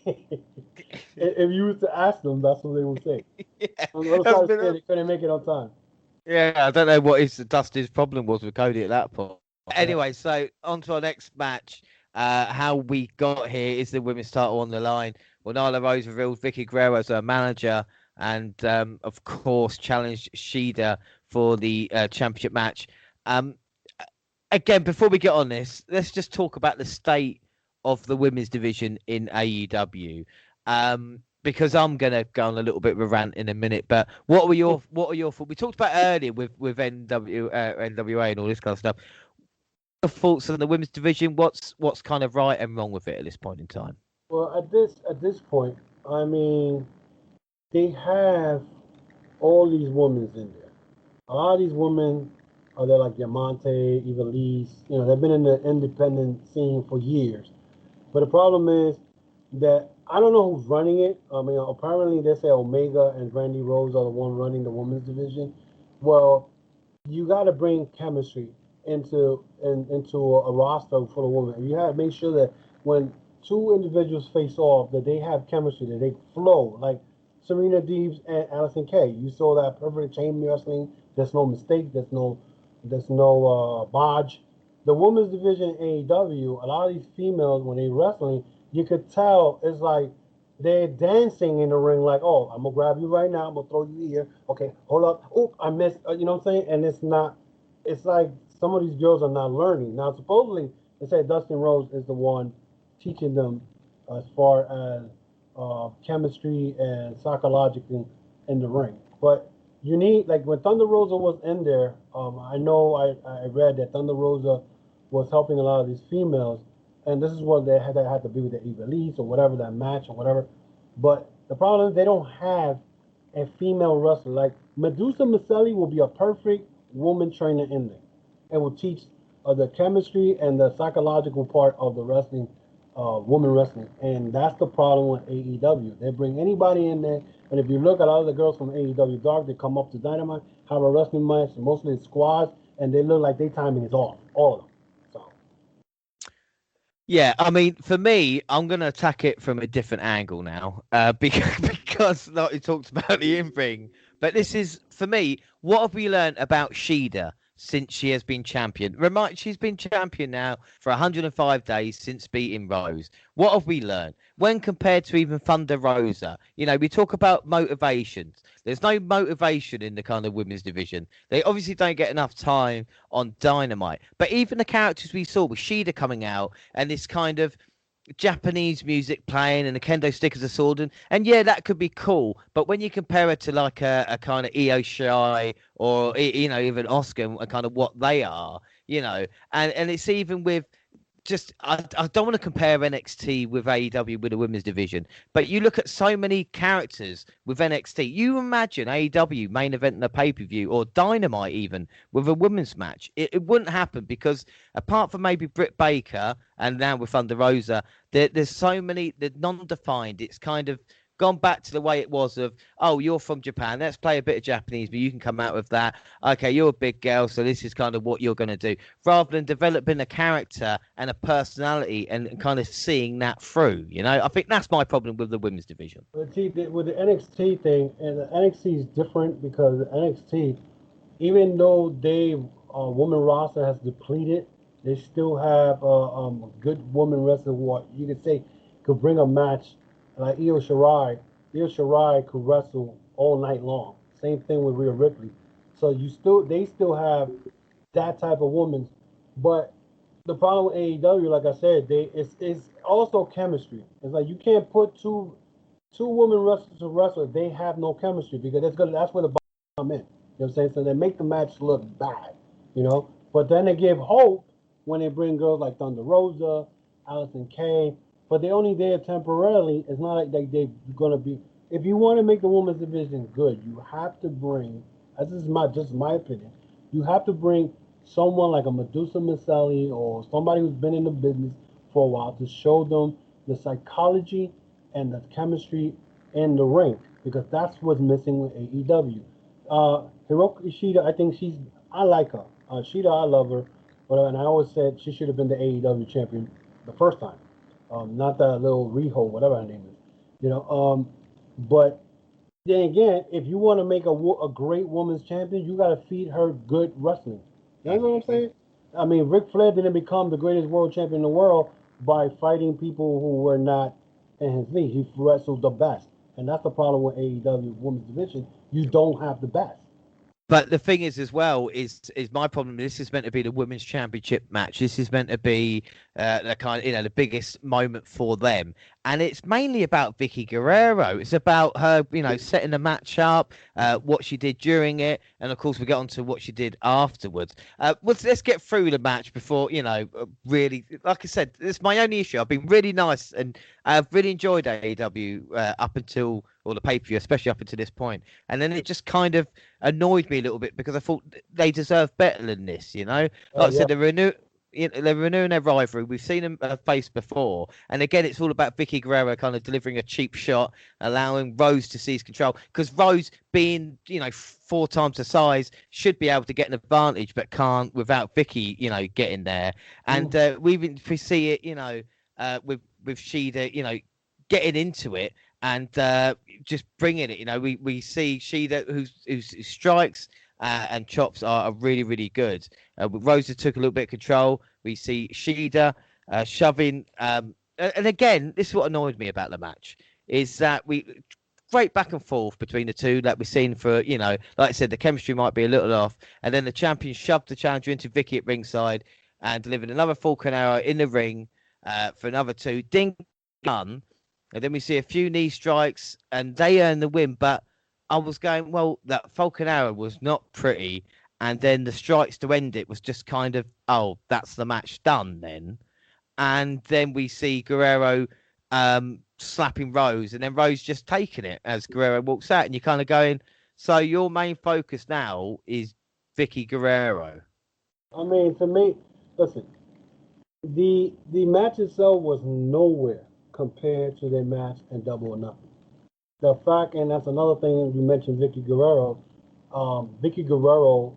if you was to ask them, that's what they would say. Yeah, On the other side of the stadium, they couldn't make it on time. yeah, I don't know what Dustin's problem was with Cody at that point. Anyway, so on to our next match. How we got here is the women's title on the line. Well, Nyla Rose revealed Vicky Guerrero as her manager, and of course challenged Shida for the championship match. Again, before we get on this, let's just talk about the state of the women's division in AEW. Because I'm gonna go on a little bit of a rant in a minute, but what are your thoughts? We talked about earlier with NWA and all this kind of stuff. Your thoughts on the women's division? What's kind of right and wrong with it at this point in time? Well, at this point, I mean, they have all these women in there. A lot of these women are there like Diamante, Ivelisse. They've been in the independent scene for years. But the problem is that I don't know who's running it. I mean, apparently they say Omega and Brandy Rose are the one running the women's division. Well, you got to bring chemistry into a roster for the women. You have to make sure that when two individuals face off, that they have chemistry, that they flow. Like Serena Deebs and Allison Kay. You saw that perfect chain wrestling. There's no mistake. There's no bodge. The women's division in AEW, a lot of these females, when they wrestling, you could tell it's like they're dancing in the ring like, oh, I'm going to grab you right now. I'm going to throw you here. Okay, hold up. Oh, I missed. You know what I'm saying? And it's like some of these girls are not learning. Now, supposedly, they say Dustin Rose is the one teaching them as far as chemistry and psychological in the ring. But you need, like when Thunder Rosa was in there, I know I read that Thunder Rosa was helping a lot of these females, and this is what they had to be with the Ivelisse or whatever, that match or whatever. But The problem is they don't have a female wrestler. Like Medusa Maselli will be a perfect woman trainer in there. It will teach the chemistry and the psychological part of the wrestling, woman wrestling. And that's the problem with AEW. They bring anybody in there. And if you look at all the girls from AEW Dark, they come up to Dynamite, have a wrestling match, mostly it's squads, and they look like their timing is off. All of them. So. Yeah, I mean, for me, I'm going to attack it from a different angle now, because like we talked about the in-ring. But this is, for me, what have we learned about Shida since she has been champion? She's been champion now for 105 days since beating Rose. What have we learned? When compared to even Thunder Rosa, we talk about motivations. There's no motivation in the kind of women's division. They obviously don't get enough time on Dynamite. But even the characters we saw with Shida coming out and this kind of Japanese music playing and the kendo stick as a sword, and yeah, that could be cool. But when you compare it to like a kind of Io Shirai or even Oscar and kind of what they are, and it's even with I don't want to compare NXT with AEW with the women's division, but you look at so many characters with NXT. You imagine AEW main event in a pay-per-view or Dynamite even with a women's match. It wouldn't happen because apart from maybe Britt Baker and now with Thunder Rosa, there's so many that non-defined. It's kind of gone back to the way it was of, oh, you're from Japan, let's play a bit of Japanese, but you can come out with that. Okay, you're a big girl, so this is kind of what you're going to do. Rather than developing a character and a personality and kind of seeing that through, I think that's my problem with the women's division. But see, with the NXT thing, and the NXT is different because the NXT, even though they woman roster has depleted, they still have a good woman wrestler who you could say could bring a match. Like Io Shirai could wrestle all night long. Same thing with Rhea Ripley. So they still have that type of woman. But the problem with AEW, like I said, it's also chemistry. It's like you can't put two women wrestlers to wrestle if they have no chemistry because that's where the come in. You know what I'm saying? So they make the match look bad, But then they give hope when they bring girls like Thunder Rosa, Allison Kay. But they're only there temporarily. It's not like they're going to be. If you want to make the women's division good, you have to bring. This is just my opinion. You have to bring someone like a Medusa Maselli or somebody who's been in the business for a while to show them the psychology and the chemistry in the ring because that's what's missing with AEW. Hiroki Ishida, I like her. Shida, I love her, and I always said she should have been the AEW champion the first time. Not that little Riho, whatever her name is, But then again, if you want to make a great women's champion, you got to feed her good wrestling. You know what I'm saying? I mean, Ric Flair didn't become the greatest world champion in the world by fighting people who were not in his league. He wrestled the best, and that's the problem with AEW women's division. You don't have the best. But the thing is, as well, is my problem. This is meant to be the women's championship match. This is meant to be the kind of, the biggest moment for them, and it's mainly about Vicky Guerrero. It's about her, setting the match up, what she did during it, and of course we get on to what she did afterwards. Let's get through the match before, really. Like I said, it's my only issue. I've been really nice, and I've really enjoyed AEW up until. Or the pay-per-view, especially up until this point. And then it just kind of annoyed me a little bit because I thought they deserve better than this, Like I said, they're renewing their rivalry. We've seen them face before. And again, it's all about Vicky Guerrero kind of delivering a cheap shot, allowing Rose to seize control. Because Rose, being, 4 times the size, should be able to get an advantage, but can't without Vicky, getting there. And we see it, with Shida, getting into it. And just bringing it, we see Shida whose strikes and chops are really, really good. Rosa took a little bit of control. We see Shida shoving. And again, this is what annoyed me about the match is that great back and forth between the two that we've seen for, like I said, the chemistry might be a little off. And then the champion shoved the challenger into Vicky at ringside and delivered another Falcon Arrow in the ring for another 2. Ding, done. And then we see a few knee strikes, and they earn the win. But I was going, well, that Falcon Arrow was not pretty. And then the strikes to end it was just kind of, oh, that's the match done then. And then we see Guerrero slapping Rose, and then Rose just taking it as Guerrero walks out, and you're kind of going, so your main focus now is Vicky Guerrero. I mean, to me, listen, the match itself was nowhere compared to their match in Double or Nothing. The fact, and that's another thing you mentioned, Vicky Guerrero. Vicky Guerrero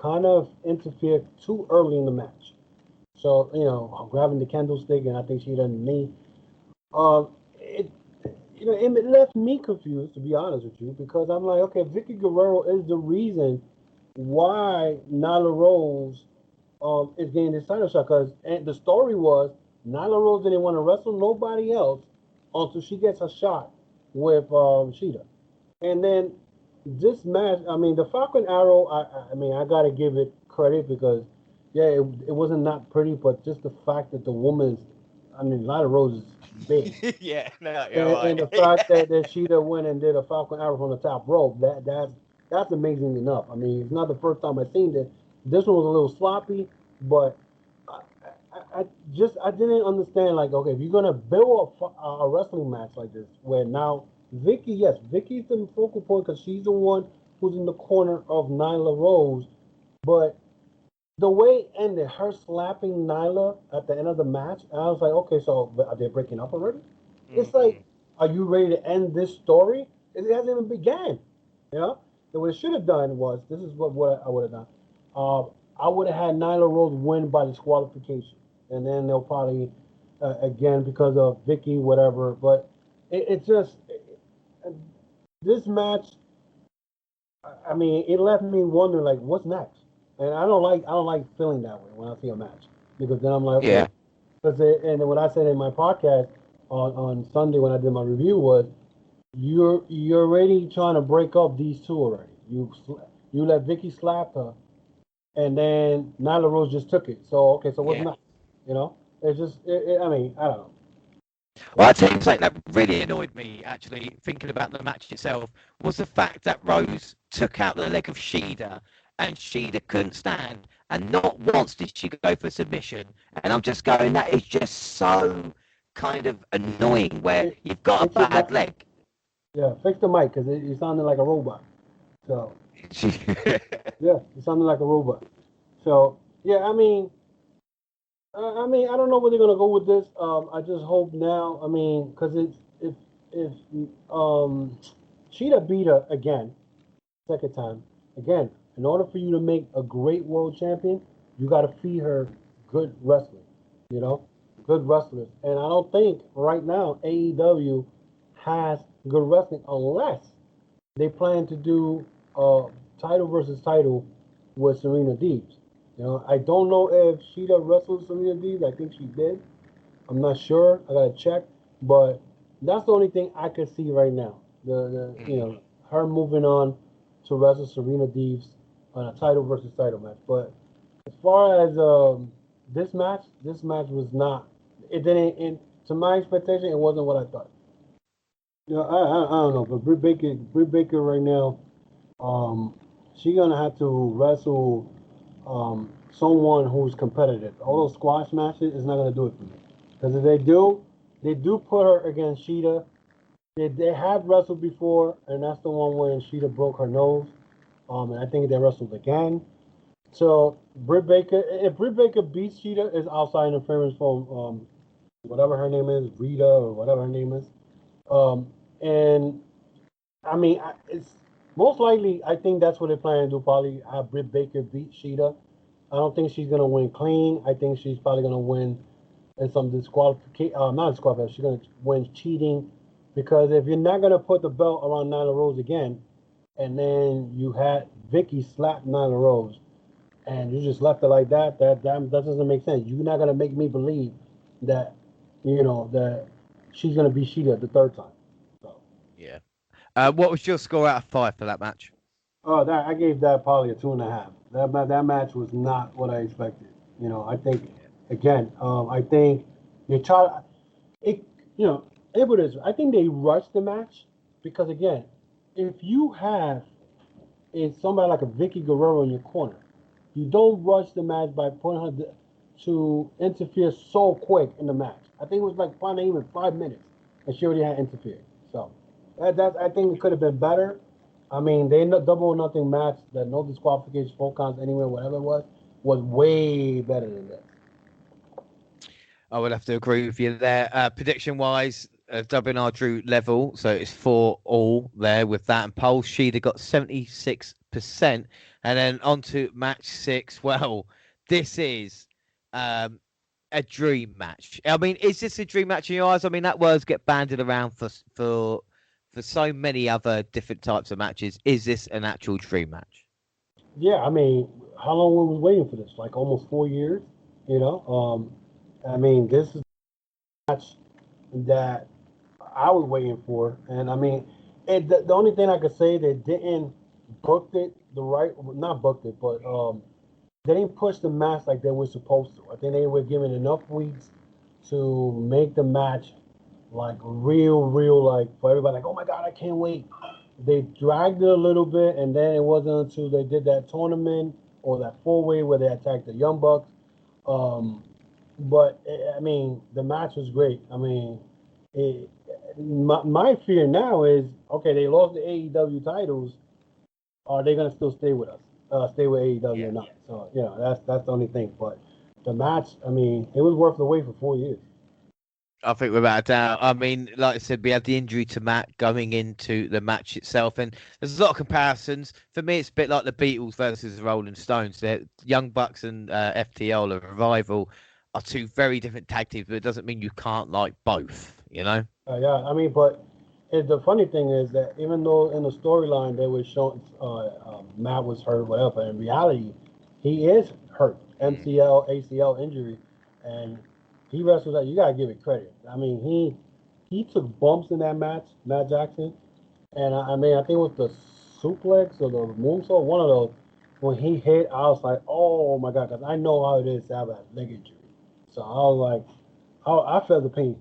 kind of interfered too early in the match. So, grabbing the candlestick, and I think she done knee. It left me confused, to be honest with you, because I'm like, okay, Vicky Guerrero is the reason why Nyla Rose is getting this title shot. Because the story was Nyla Rose didn't want to wrestle nobody else until she gets a shot with Shida. And then this match, I mean, the Falcon Arrow, I got to give it credit because, yeah, it wasn't not pretty, but just the fact that the woman's, Nyla Rose is big. Yeah, no, and, right. and the fact that Shida went and did a Falcon Arrow from the top rope, that's amazing enough. I mean, it's not the first time I've seen this. This one was a little sloppy, but I didn't understand, like, okay, if you're going to build a wrestling match like this, where now Vicky's the focal point because she's the one who's in the corner of Nyla Rose, but the way it ended, her slapping Nyla at the end of the match, I was like, okay, so are they breaking up already? Mm-hmm. It's like, are you ready to end this story? It hasn't even began. So what it should have done was, this is what I would have done. I would have had Nyla Rose win by disqualification. And then they'll probably, again, because of Vicky, whatever. But this match, I mean, it left me wondering, like, what's next? And I don't like feeling that way when I see a match, because then I'm like, okay. Yeah. And what I said in my podcast on Sunday when I did my review was, you're already trying to break up these two already. You let Vicky slap her, and then Nyla Rose just took it. So okay, so what's next? It's just I mean, I don't know. Well, I tell you something that really annoyed me, actually, thinking about the match itself, was the fact that Rose took out the leg of Shida, and Shida couldn't stand, and not once did she go for submission. And I'm just going, that is just so kind of annoying, where you've got a bad leg. Yeah, fix the mic, because you sounded like a robot. So, yeah, you sounded like a robot. So, yeah, I mean, I don't know where they're gonna go with this. I just hope now. I mean, because if Cheetah beat her again, second time again, in order for you to make a great world champion, you got to feed her good wrestling. Good wrestlers. And I don't think right now AEW has good wrestling unless they plan to do title versus title with Serena Deebs. I don't know if Shida wrestled Serena Deebs. I think she did. I'm not sure. I gotta check. But that's the only thing I could see right now. Her moving on to wrestle Serena Deebs on a title versus title match. But as far as this match was not. It didn't. To my expectation, it wasn't what I thought. I don't know. But Britt Baker right now, she's gonna have to wrestle someone who's competitive. All those squash matches is not going to do it for me. Because if they do put her against Shida. They have wrestled before, and that's the one when Shida broke her nose. And I think they wrestled again. So if Britt Baker beats Shida, it's outside interference from whatever her name is, Rita or whatever her name is. And I mean, it's most likely, I think that's what they plan to do. Probably have Britt Baker beat Shida. I don't think she's gonna win clean. I think she's probably gonna win in some disqualification. Not disqualification. She's gonna win cheating, because if you're not gonna put the belt around Nyla Rose again, and then you had Vicky slap Nyla Rose, and you just left it like that, that doesn't make sense. You're not gonna make me believe that that she's gonna beat Shida the third time. So yeah. What was your score out of 5 for that match? I gave that probably a 2.5. That match was not what I expected. I think again, I think they try it. It is. I think they rushed the match because again, if you have somebody like a Vicky Guerrero in your corner, you don't rush the match by putting her to interfere so quick in the match. I think it was like probably not even 5 minutes, and she already had interfered. So that I think it could have been better. I mean, they double or nothing match, that no disqualification, full counts anywhere, whatever it was way better than this. I would have to agree with you there. Prediction wise, WNR drew level, so it's 4-all there with that. And Pole Sheeda got 76%. And then on to match 6. Well, this is a dream match. I mean, is this a dream match in your eyes? I mean, that words get banded around for so many other different types of matches. Is this an actual dream match? Yeah, I mean, how long were we waiting for this? Like almost 4 years, you know. I mean, this is a match that I was waiting for, and I mean, the only thing I could say, they didn't booked it the right, not booked it, but they didn't push the match like they were supposed to. I think they were given enough weeks to make the match like real, like for everybody, like, oh my god, I can't wait. They dragged it a little bit, and then it wasn't until they did that tournament or that 4-way where they attacked the Young Bucks. Um, but I mean, the match was great. I mean, it, my fear now is, okay, they lost the AEW titles. Are they gonna still stay with us? Stay with AEW or not? So that's the only thing. But the match, I mean, it was worth the wait for 4 years. I think without a doubt. I mean, like I said, we had the injury to Matt going into the match itself, and there's a lot of comparisons. For me, it's a bit like the Beatles versus the Rolling Stones. The Young Bucks and FTL, the Revival, are two very different tag teams, but it doesn't mean you can't like both. You know? Yeah, I mean, but the funny thing is that even though in the storyline they were showing Matt was hurt, whatever, in reality, he is hurt, MCL, ACL injury, and he wrestled that. You gotta give it credit. I mean, he took bumps in that match, Matt Jackson, and I mean, I think it was the suplex or the moonsault, one of those. When he hit, I was like, oh my god, because I know how it is to have a leg injury. So I was like, I felt the pain.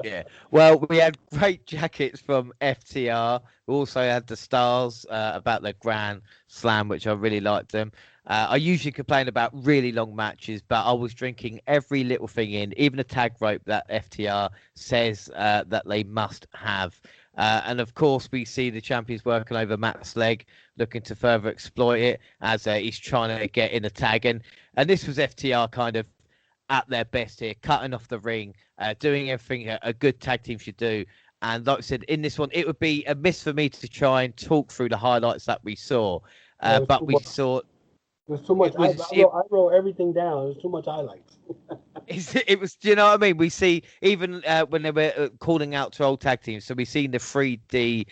Yeah. Well, we had great jackets from FTR. We also had the stars about the Grand Slam, which I really liked them. I usually complain about really long matches, but I was drinking every little thing in, even a tag rope that FTR says that they must have. And of course, we see the champions working over Matt's leg, looking to further exploit it as he's trying to get in a tag. And this was FTR kind of at their best here, cutting off the ring, doing everything a good tag team should do. And like I said, in this one, it would be a miss for me to try and talk through the highlights that we saw. But we saw. There's too much. I wrote everything down. There's too much highlights. It was, do you know what I mean? We see even when they were calling out to old tag teams. So we seen the 3D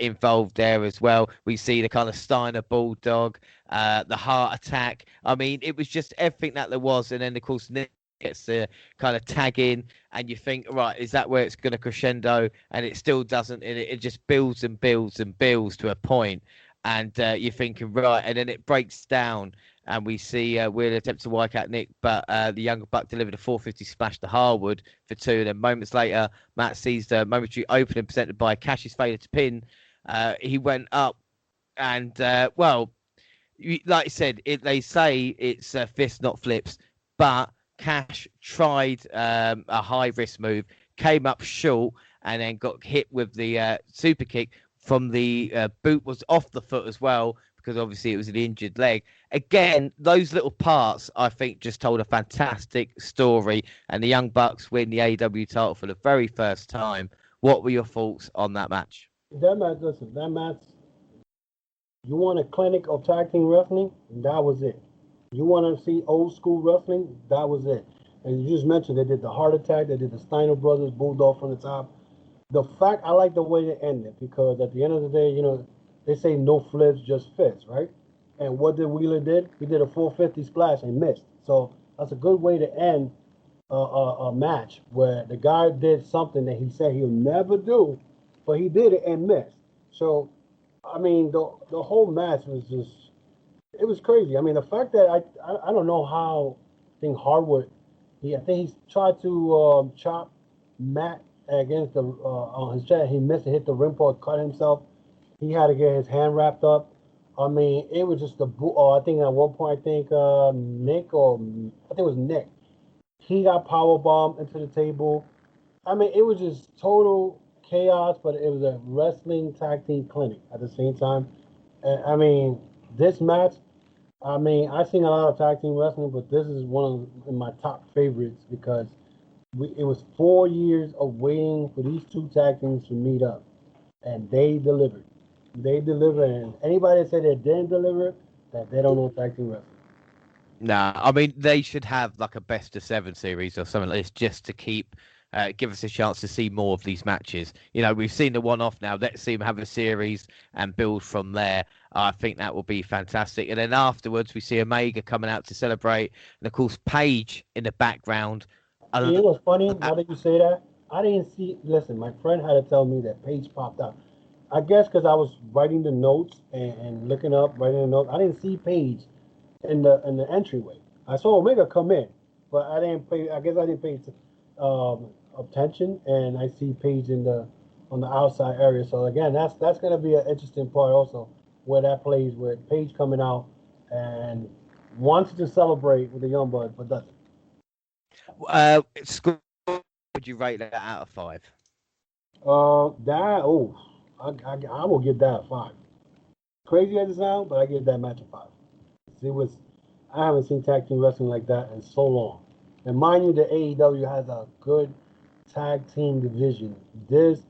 involved there as well. We see the kind of Steiner Bulldog, the Heart Attack. I mean, it was just everything that there was. And then, of course, Nick gets the kind of tag in, and you think, right, is that where it's going to crescendo? And it still doesn't. It just builds and builds and builds to a point. And you're thinking, right, and then it breaks down, and we see Wheeler attempt to wipe out Nick, but the younger buck delivered a 450 splash to Harwood for 2. And then moments later, Matt sees the momentary opening presented by Cash's failure to pin. He went up, and well, like I said, they say it's fists, not flips, but Cash tried a high risk move, came up short, and then got hit with the super kick from the boot was off the foot as well, because obviously it was an injured leg. Again, those little parts, I think, just told a fantastic story. And the Young Bucks win the AEW title for the very first time. What were your thoughts on that match? That match, listen, that match, you want a clinic of tag team wrestling? That was it. You want to see old school wrestling? That was it. And you just mentioned they did the Heart Attack, they did the Steiner Brothers Bulldog from the top. The fact, I like the way they ended, because at the end of the day, they say no flips, just fists, right? And what did Wheeler did? He did a 450 splash and missed. So that's a good way to end a match where the guy did something that he said he'll never do, but he did it and missed. So, I mean, the whole match was just, it was crazy. I mean, the fact that I don't know how, I think Harwood, I think he tried to chop Matt against the on his chest. He missed and hit the rim post, cut himself. He had to get his hand wrapped up. I mean, it was just I think at one point, Nick, or I think it was Nick, He got power bombed into the table. I mean, it was just total chaos, but it was a wrestling tag team clinic at the same time. And I mean, this match, I mean, I've seen a lot of tag team wrestling, but this is one of my top favorites because it was 4 years of waiting for these two tag teams to meet up, and they delivered. They delivered, and anybody that said they didn't deliver, that they don't know tag team wrestling. Nah, I mean they should have like a best of 7 series or something like this just to keep give us a chance to see more of these matches. You know, we've seen the one-off now. Let's see them have a series and build from there. I think that will be fantastic. And then afterwards, we see Omega coming out to celebrate, and of course Paige in the background. You know what's funny? Now that you say that, I didn't see. Listen, my friend had to tell me that Paige popped out. I guess because I was writing the notes and looking up, writing the notes. I didn't see Paige in the entryway. I saw Omega come in, but I didn't pay. I guess I didn't pay attention, and I see Paige on the outside area. So again, that's going to be an interesting part also, where that plays with Paige coming out and wants to celebrate with the Young Bucks, but doesn't. Score, would you rate that out of 5? That I will give that a 5. Crazy as it sounds, but I give that match a 5. It was I haven't seen tag team wrestling like that in so long. And mind you, the AEW has a good tag team division. These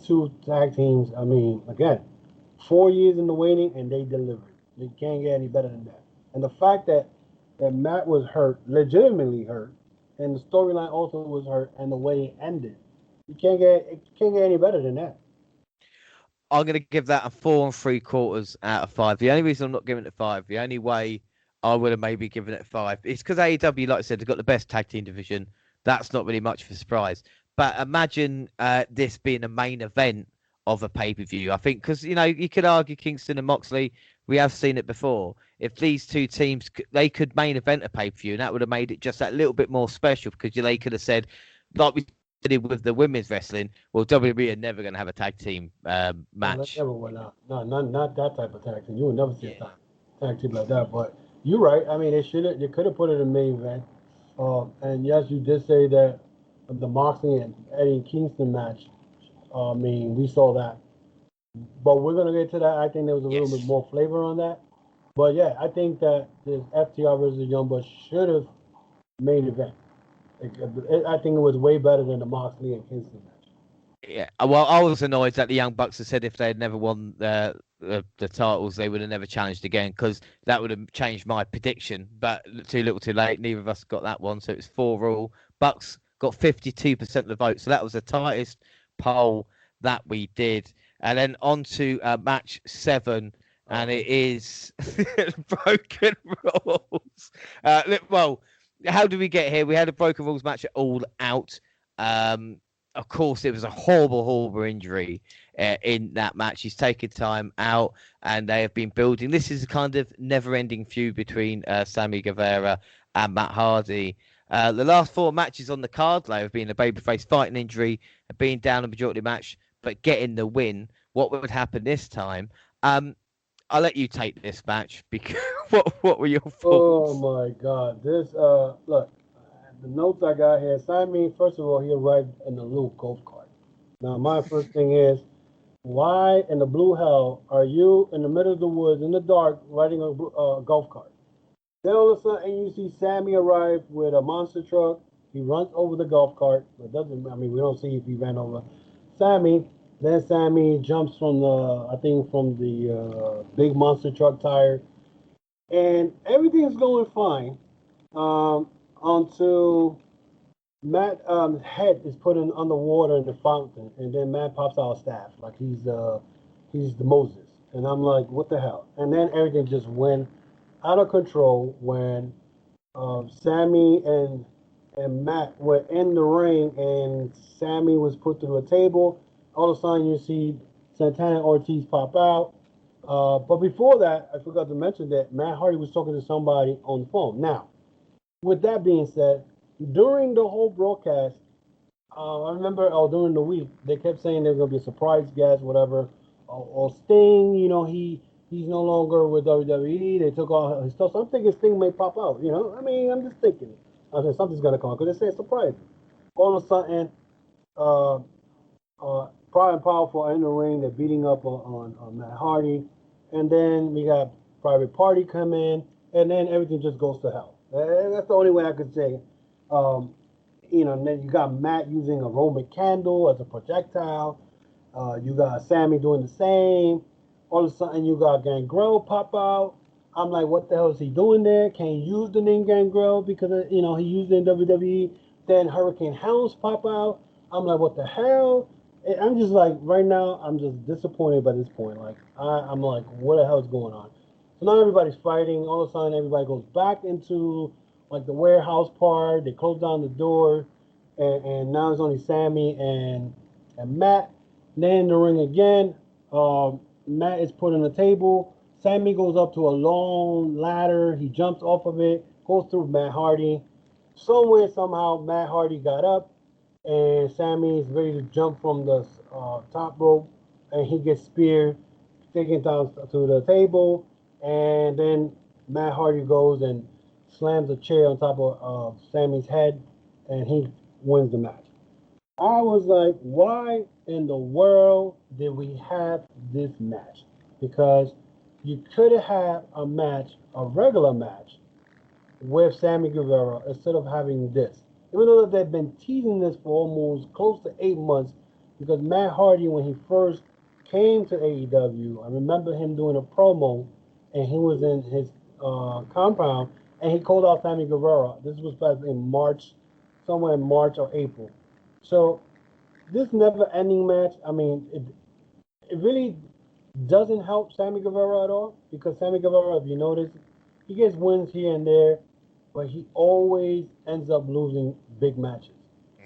two tag teams, I mean, again, 4 years in the waiting and they delivered. You can't get any better than that. And the fact that Matt was hurt, legitimately hurt, and the storyline also was hurt, and the way it ended, it can't get any better than that. I'm going to give that a 4 3/4 out of 5. The only reason I'm not giving it 5, the only way I would have maybe given it 5, is because AEW, like I said, they've got the best tag team division. That's not really much of a surprise. But imagine this being a main event of a pay-per-view. I think because, you know, you could argue Kingston and Moxley. We have seen it before. If these two teams, they could main event a pay-per-view, and that would have made it just that little bit more special because they could have said, like we did with the women's wrestling, well, WWE are never going to have a tag team match. No, not that type of tag team. You would never see Yeah. a tag team like that. But you're right. I mean, they could have put it in main event. And yes, you did say that the Moxley and Eddie Kingston match. I mean, we saw that. But we're gonna get to that. I think there was a little bit more flavor on that. But yeah, I think that the FTR versus Young Bucks should have main event. I think it was way better than the Moxley and Kingston match. Yeah, well, I was annoyed that the Young Bucks had said if they had never won the titles, they would have never challenged again because that would have changed my prediction. But too little, too late. Neither of us got that one, so it was 4 all. Bucks got 52% of the vote, so that was the tightest poll that we did. And then on to match 7, and it is Broken Rules. Well, how did we get here? We had a Broken Rules match at All Out. Of course, it was a horrible injury in that match. He's taken time out, and they have been building. This is a kind of never-ending feud between Sammy Guevara and Matt Hardy. The last 4 matches on the card, though, have been a babyface fighting injury, being down a majority match, but getting the win. What would happen this time? I'll let you take this match because what were your thoughts? Oh my God! This look, the notes I got here. Sammy, first of all, he arrived in a little golf cart. Now, my first thing is, why in the blue hell are you in the middle of the woods in the dark riding a golf cart? Then all of a sudden you see Sammy arrive with a monster truck. He runs over the golf cart. It doesn't. I mean, we don't see if he ran over Sammy. Then Sammy jumps from the big monster truck tire, and everything's going fine until Matt head is put in underwater in the fountain, and then Matt pops out a staff like he's the Moses, and I'm like, what the hell? And then everything just went out of control when Sammy and Matt were in the ring, and Sammy was put through a table. All of a sudden, you see Santana and Ortiz pop out. But before that, I forgot to mention that Matt Hardy was talking to somebody on the phone. Now, with that being said, during the whole broadcast, I remember during the week, they kept saying there's going to be a surprise guest, whatever. Or Sting, you know, he's no longer with WWE. They took all his stuff. So I'm thinking Sting may pop out, you know. I mean, I'm just thinking. I said something's gonna come because they say it's surprising. All of a sudden, uh, Pride and Powerful are in the ring. They're beating up on Matt Hardy, and then we got Private Party come in, and then everything just goes to hell. That's the only way I could say. And then you got Matt using a Roman candle as a projectile. You got Sammy doing the same. All of a sudden, you got Gangrel pop out. I'm like, what the hell is he doing there? Can't use the name Gangrel because he used it in WWE. Then Hurricane Helms pop out. I'm like, what the hell? I'm just like, right now, I'm just disappointed by this point. Like, I'm like, what the hell is going on? So now everybody's fighting. All of a sudden, everybody goes back into like the warehouse part. They close down the door, and now it's only Sammy and Matt. Then in the ring again. Matt is put on the table. Sammy goes up to a long ladder. He jumps off of it, goes through Matt Hardy. Somewhere, somehow, Matt Hardy got up, and Sammy is ready to jump from the top rope, and he gets speared, taken down to the table, and then Matt Hardy goes and slams a chair on top of Sammy's head, and he wins the match. I was like, why in the world did we have this match? Because you could have had a regular match with Sammy Guevara instead of having this. Even though they've been teasing this for almost close to 8 months, because Matt Hardy, when he first came to AEW, I remember him doing a promo, and he was in his compound, and he called out Sammy Guevara. This was back in March, somewhere in March or April. So this never-ending match, I mean, it really doesn't help Sammy Guevara at all, because Sammy Guevara, if you notice, he gets wins here and there, but he always ends up losing big matches.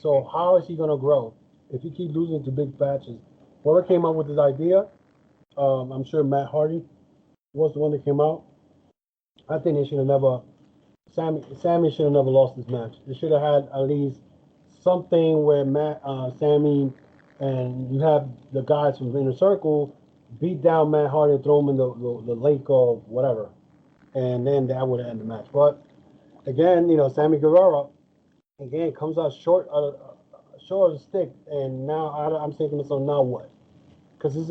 So how is he going to grow if he keeps losing to big matches? Whoever came up with this idea, I'm sure Matt Hardy was the one that came out. I think they should have never, Sammy should have never lost this match. They should have had at least something where Sammy, and you have the guys from the Inner Circle beat down Matt Hardy and throw him in the lake or whatever, and then that would have ended the match. But again, Sammy Guevara again comes out short of the stick, and now I'm thinking to myself, now what? Because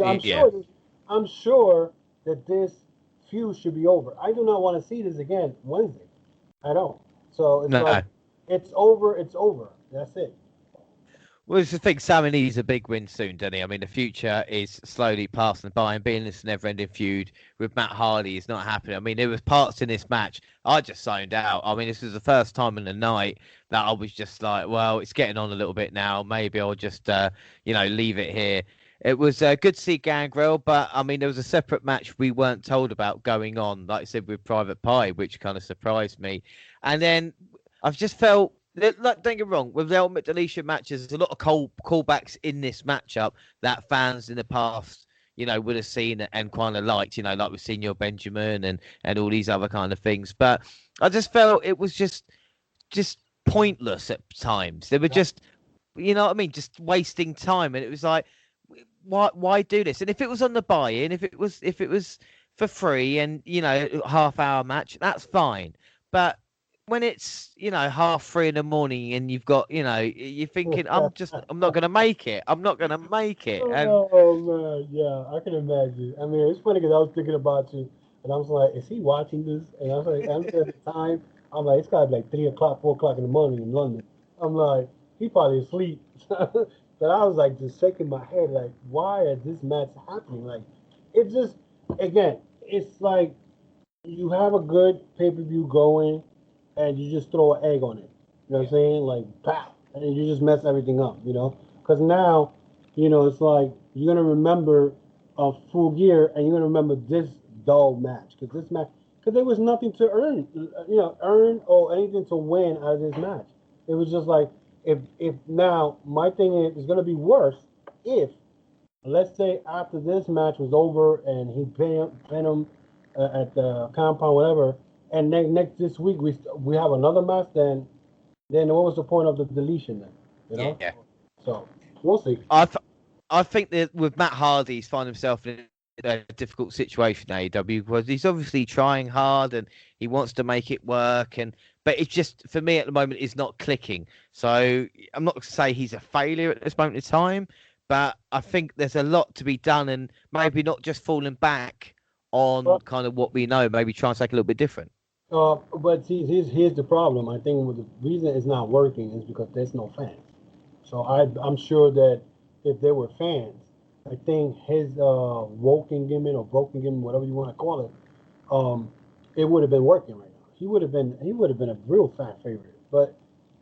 I'm sure that this feud should be over. I do not want to see this again Wednesday. I don't. So it's like it's over. It's over. That's it. Well, it's the thing. Sammy needs a big win soon, doesn't he? I mean, the future is slowly passing by, and being this never-ending feud with Matt Hardy is not happening. I mean, there was parts in this match I just zoned out. I mean, this was the first time in the night that I was just like, well, it's getting on a little bit now. Maybe I'll just, leave it here. It was good to see Gangrel, but I mean, there was a separate match we weren't told about going on, like I said, with Private Pie, which kind of surprised me. And then I've just felt. Don't get me wrong, with the Ultimate Deletion matches, there's a lot of callbacks in this matchup that fans in the past, would have seen and kind of liked, like with Senior Benjamin and all these other kind of things. But I just felt it was just pointless at times. They were just, just wasting time. And it was like, why do this? And if it was on the buy-in, if it was for free and, half-hour match, that's fine. But when it's 3:30 a.m. and you've got you're thinking I'm not gonna make it. I'm not gonna make it. And... Oh man, yeah, I can imagine. I mean, it's funny because I was thinking about you, and I was like, is he watching this? And I was like, I'm at the time. I'm like, it's gotta be like 3 o'clock, 4 o'clock in the morning in London. I'm like, he probably asleep. But I was like just shaking my head, like, why is this match happening? Like, it just, again, it's like you have a good pay-per-view going, and you just throw an egg on it. You know what I'm saying? Like, pow! And you just mess everything up, Because now, it's like you're going to remember a Full Gear, and you're going to remember this dull match. Because there was nothing to earn or anything to win out of this match. It was just like, if now, my thing is, it's going to be worse if, let's say, after this match was over, and he pinned him at the compound, whatever, and this week we have another match, then what was the point of the deletion then? Yeah. So we'll see. I think that with Matt Hardy, he's found himself in a difficult situation in AEW because he's obviously trying hard and he wants to make it work, but but it's just, for me at the moment, is not clicking. So I'm not going to say he's a failure at this moment in time, but I think there's a lot to be done, and maybe not just falling back on kind of what we know, maybe try and take a little bit different. But see, here's the problem. I think the reason it's not working is because there's no fans. So I'm sure that if there were fans, I think his woken gimmick or broken gimmick, whatever you want to call it, it would have been working right now. He would have been a real fan favorite. But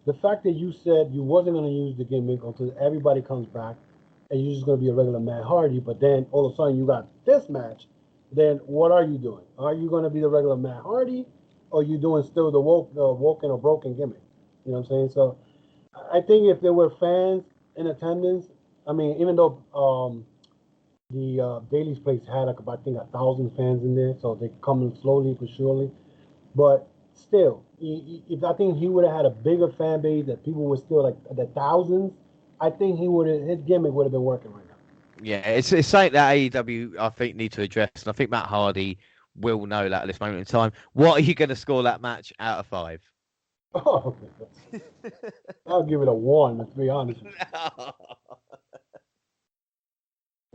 the fact that you said you wasn't going to use the gimmick until everybody comes back, and you're just going to be a regular Matt Hardy, but then all of a sudden you got this match, then what are you doing? Are you going to be the regular Matt Hardy, or are you doing still the woken or broken gimmick? You know what I'm saying? So I think if there were fans in attendance, I mean, even though the Daily's Place had like about, I think, 1,000 fans in there, so they're coming slowly but surely. But still, if I think he would have had a bigger fan base, that people were still like the thousands, I think his gimmick would have been working right now. Yeah, it's something that AEW, I think, need to address, and I think Matt Hardy will know that at this moment in time. What are you going to score that match out of 5? Oh, I'll give it a 1, to be honest.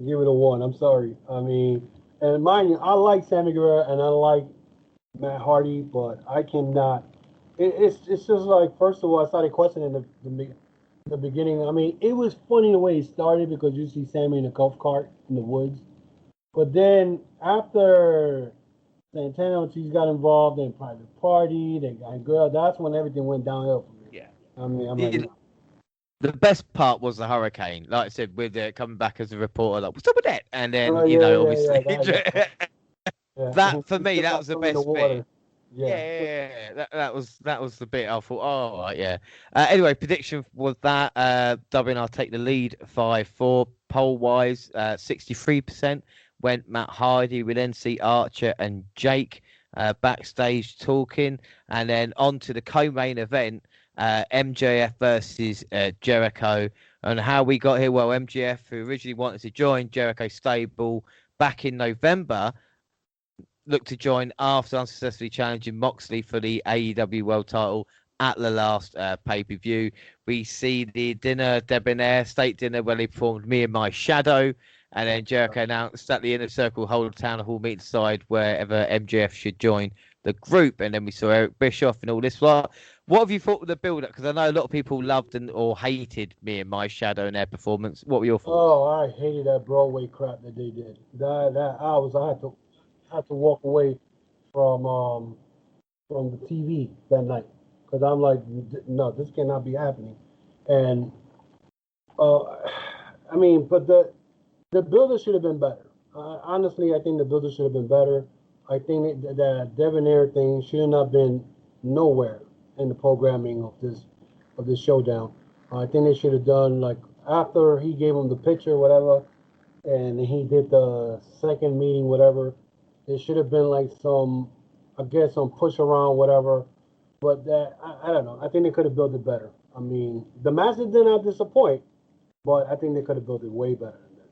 Give it a 1. I'm sorry. I mean, and mind you, I like Sammy Guevara and I like Matt Hardy, but I cannot. It's just like, first of all, I started questioning the beginning. I mean, it was funny the way it started because you see Sammy in a golf cart in the woods, but then after Santana Ortiz got involved in Private Party, they got girl. That's when everything went downhill for me. Yeah. I mean, I'm like, the best part was the hurricane, like I said, with coming back as a reporter, like, what's up with that? And then obviously that for me, that was the best bit. Yeah. That was the bit I thought, oh, right, yeah. Anyway, prediction was that WNR take the lead 5-4 poll wise, 63% went Matt Hardy. We then see Archer and Jake backstage talking, and then on to the co-main event, MJF versus Jericho. And how we got here, well, MJF, who originally wanted to join Jericho's stable back in November, looked to join after unsuccessfully challenging Moxley for the AEW World Title at the last pay-per-view. We see the dinner, debonair state dinner, where they performed Me and My Shadow, and then Jericho announced that the Inner Circle hold a town hall meeting to decide wherever MJF should join the group. And then we saw Eric Bischoff and all this. What have you thought of the build-up? Because I know a lot of people loved or hated Me and My Shadow and their performance. What were your thoughts? Oh, I hated that Broadway crap that they did. I had to walk away from the TV that night because I'm like, no, this cannot be happening. And I mean, but the builder should have been better. Honestly, I think the builder should have been better. I think that debonair thing should not have been nowhere in the programming of this showdown. I think they should have done, like, after he gave him the picture, whatever, and he did the second meeting, whatever. It should have been like some push around, whatever. But that I don't know. I think they could have built it better. I mean, the matches did not disappoint, but I think they could have built it way better than this.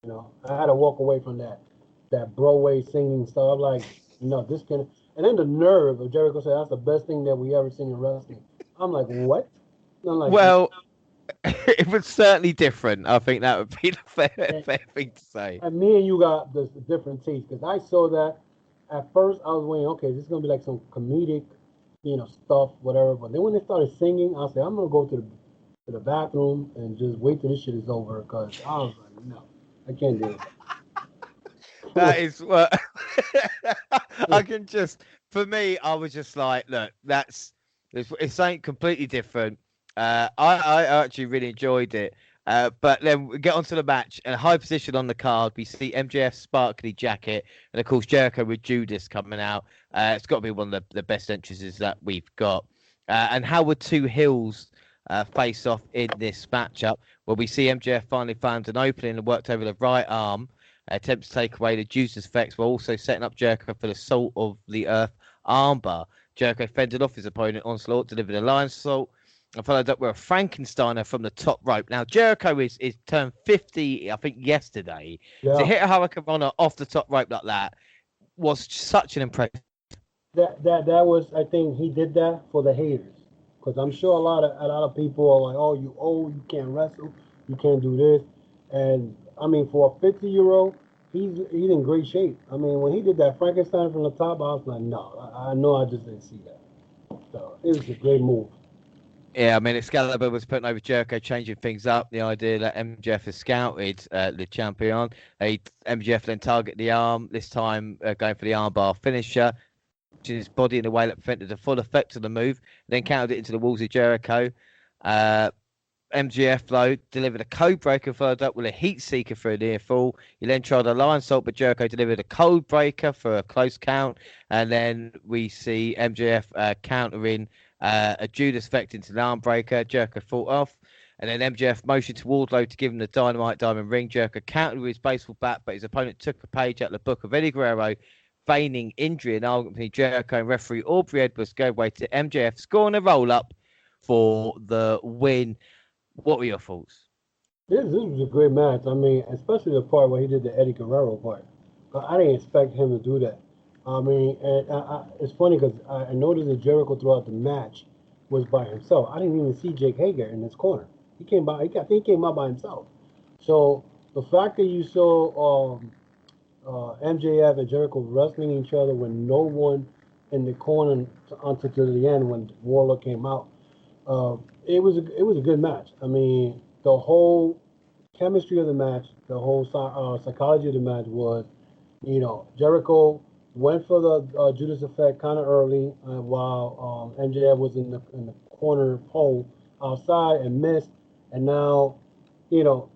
You know, I had to walk away from that Broadway singing stuff. Like, no, this can. And then the nerve of Jericho said that's the best thing that we ever seen in wrestling. I'm like, what? I'm like, well, it was certainly different. I think that would be the fair thing to say. And me and you got the different tastes because I saw that at first. I was waiting, okay, this is gonna be like some comedic, stuff, whatever. But then when they started singing, I said, I'm gonna go to the bathroom and just wait till this shit is over because I was like, no, I can't do it. That is what I can just. For me, I was just like, look, it's something completely different. I actually really enjoyed it. But then we get onto the match, and a high position on the card. We see MJF's sparkly jacket, and of course Jericho with Judas coming out. It's got to be one of the best entrances that we've got. And how would two heels face off in this matchup? Well, we see MJF finally found an opening and worked over the right arm, attempts to take away the Judas effects, while also setting up Jericho for the Salt of the Earth armbar. Jericho fended off his opponent Onslaught, delivered a Lion Salt, and followed up with a Frankensteiner from the top rope. Now, Jericho is turned 50, I think, yesterday. Yeah. To hit a Hurricane Runner off the top rope like that was such an impressive. That was, I think he did that for the haters, because I'm sure a lot of people are like, oh, you old, you can't wrestle, you can't do this, and I mean for a 50-year-old, he's in great shape. I mean when he did that Frankenstein from the top, I was like, no, I know I just didn't see that. So it was a great move. Yeah, I mean, Excalibur was putting over Jericho, changing things up. The idea that MJF has scouted Le Champion. MJF then target the arm, this time going for the armbar finisher, his body in a way that prevented the full effect of the move, then countered it into the walls of Jericho. Uh, MGF, though, delivered a code breaker, followed up with a heat seeker for a near fall. He then tried a lion salt, but Jericho delivered a code breaker for a close count. And then we see MGF countering a Judas effect into the arm breaker. Jericho fought off. And then MGF motioned to Wardlow to give him the Dynamite Diamond Ring. Jericho countered with his baseball bat, but his opponent took a page out of the book of Eddie Guerrero, feigning injury and argument between Jericho and referee Aubrey Edwards gave way to MJF, scoring a roll-up for the win. What were your thoughts? This was a great match. I mean, especially the part where he did the Eddie Guerrero part. I didn't expect him to do that. I mean, and it's funny because I noticed that Jericho throughout the match was by himself. I didn't even see Jake Hager in this corner. He came by. I think he came out by himself. So the fact that you saw MJF and Jericho wrestling each other with no one in the corner until to the end when Warlock came out, uh, it was a good match. I mean, the whole chemistry of the match, the whole psychology of the match was, Jericho went for the Judas effect kind of early, while MJF was in the corner pole outside and missed, and now, you know,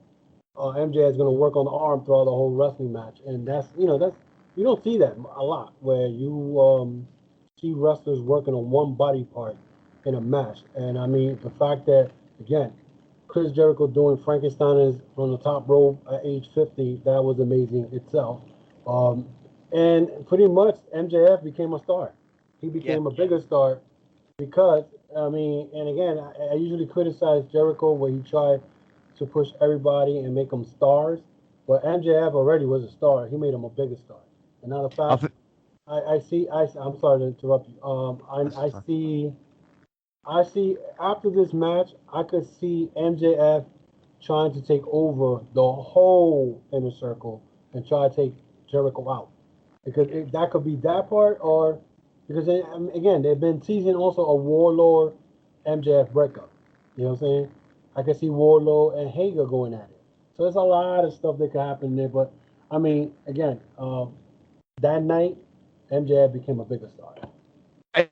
MJF is going to work on the arm throughout the whole wrestling match, and that's you don't see that a lot where you see wrestlers working on one body part in a match, and I mean the fact that again Chris Jericho doing Frankenstein is from the top rope at age 50. That was amazing itself. Um, and pretty much MJF became a star. He became a bigger star because, I mean, and again, I usually criticize Jericho where he tried to push everybody and make them stars. But MJF already was a star. He made him a bigger star. And now the fact I'm sorry to interrupt you. I see after this match, I could see MJF trying to take over the whole inner circle and try to take Jericho out. Because that could be that part, or because again, they've been teasing also a Warlord MJF breakup. You know what I'm saying? I could see Warlord and Hager going at it. So there's a lot of stuff that could happen there. But I mean, again, that night, MJF became a bigger star.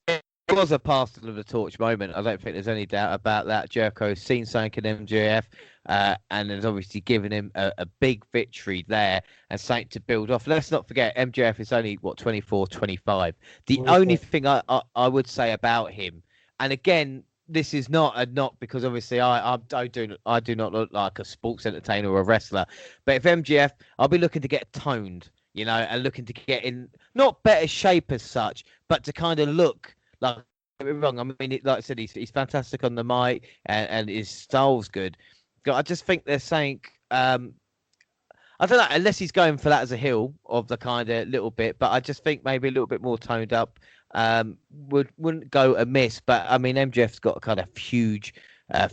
It was a pass of the torch moment. I don't think there's any doubt about that. Jericho's seen something in MJF, and has obviously given him a big victory there and something to build off. Let's not forget, MJF is only, 24, 25. The only thing I would say about him, and again, this is not a knock because obviously I do not look like a sports entertainer or a wrestler, but if MJF, I'll be looking to get toned, and looking to get in not better shape as such, but to kind of look like, don't get me wrong. I mean, like I said, he's fantastic on the mic and his style's good. I just think they're saying, I don't know, unless he's going for that as a heel of the kind of little bit, but I just think maybe a little bit more toned up wouldn't go amiss. But I mean, MJF's got a kind of huge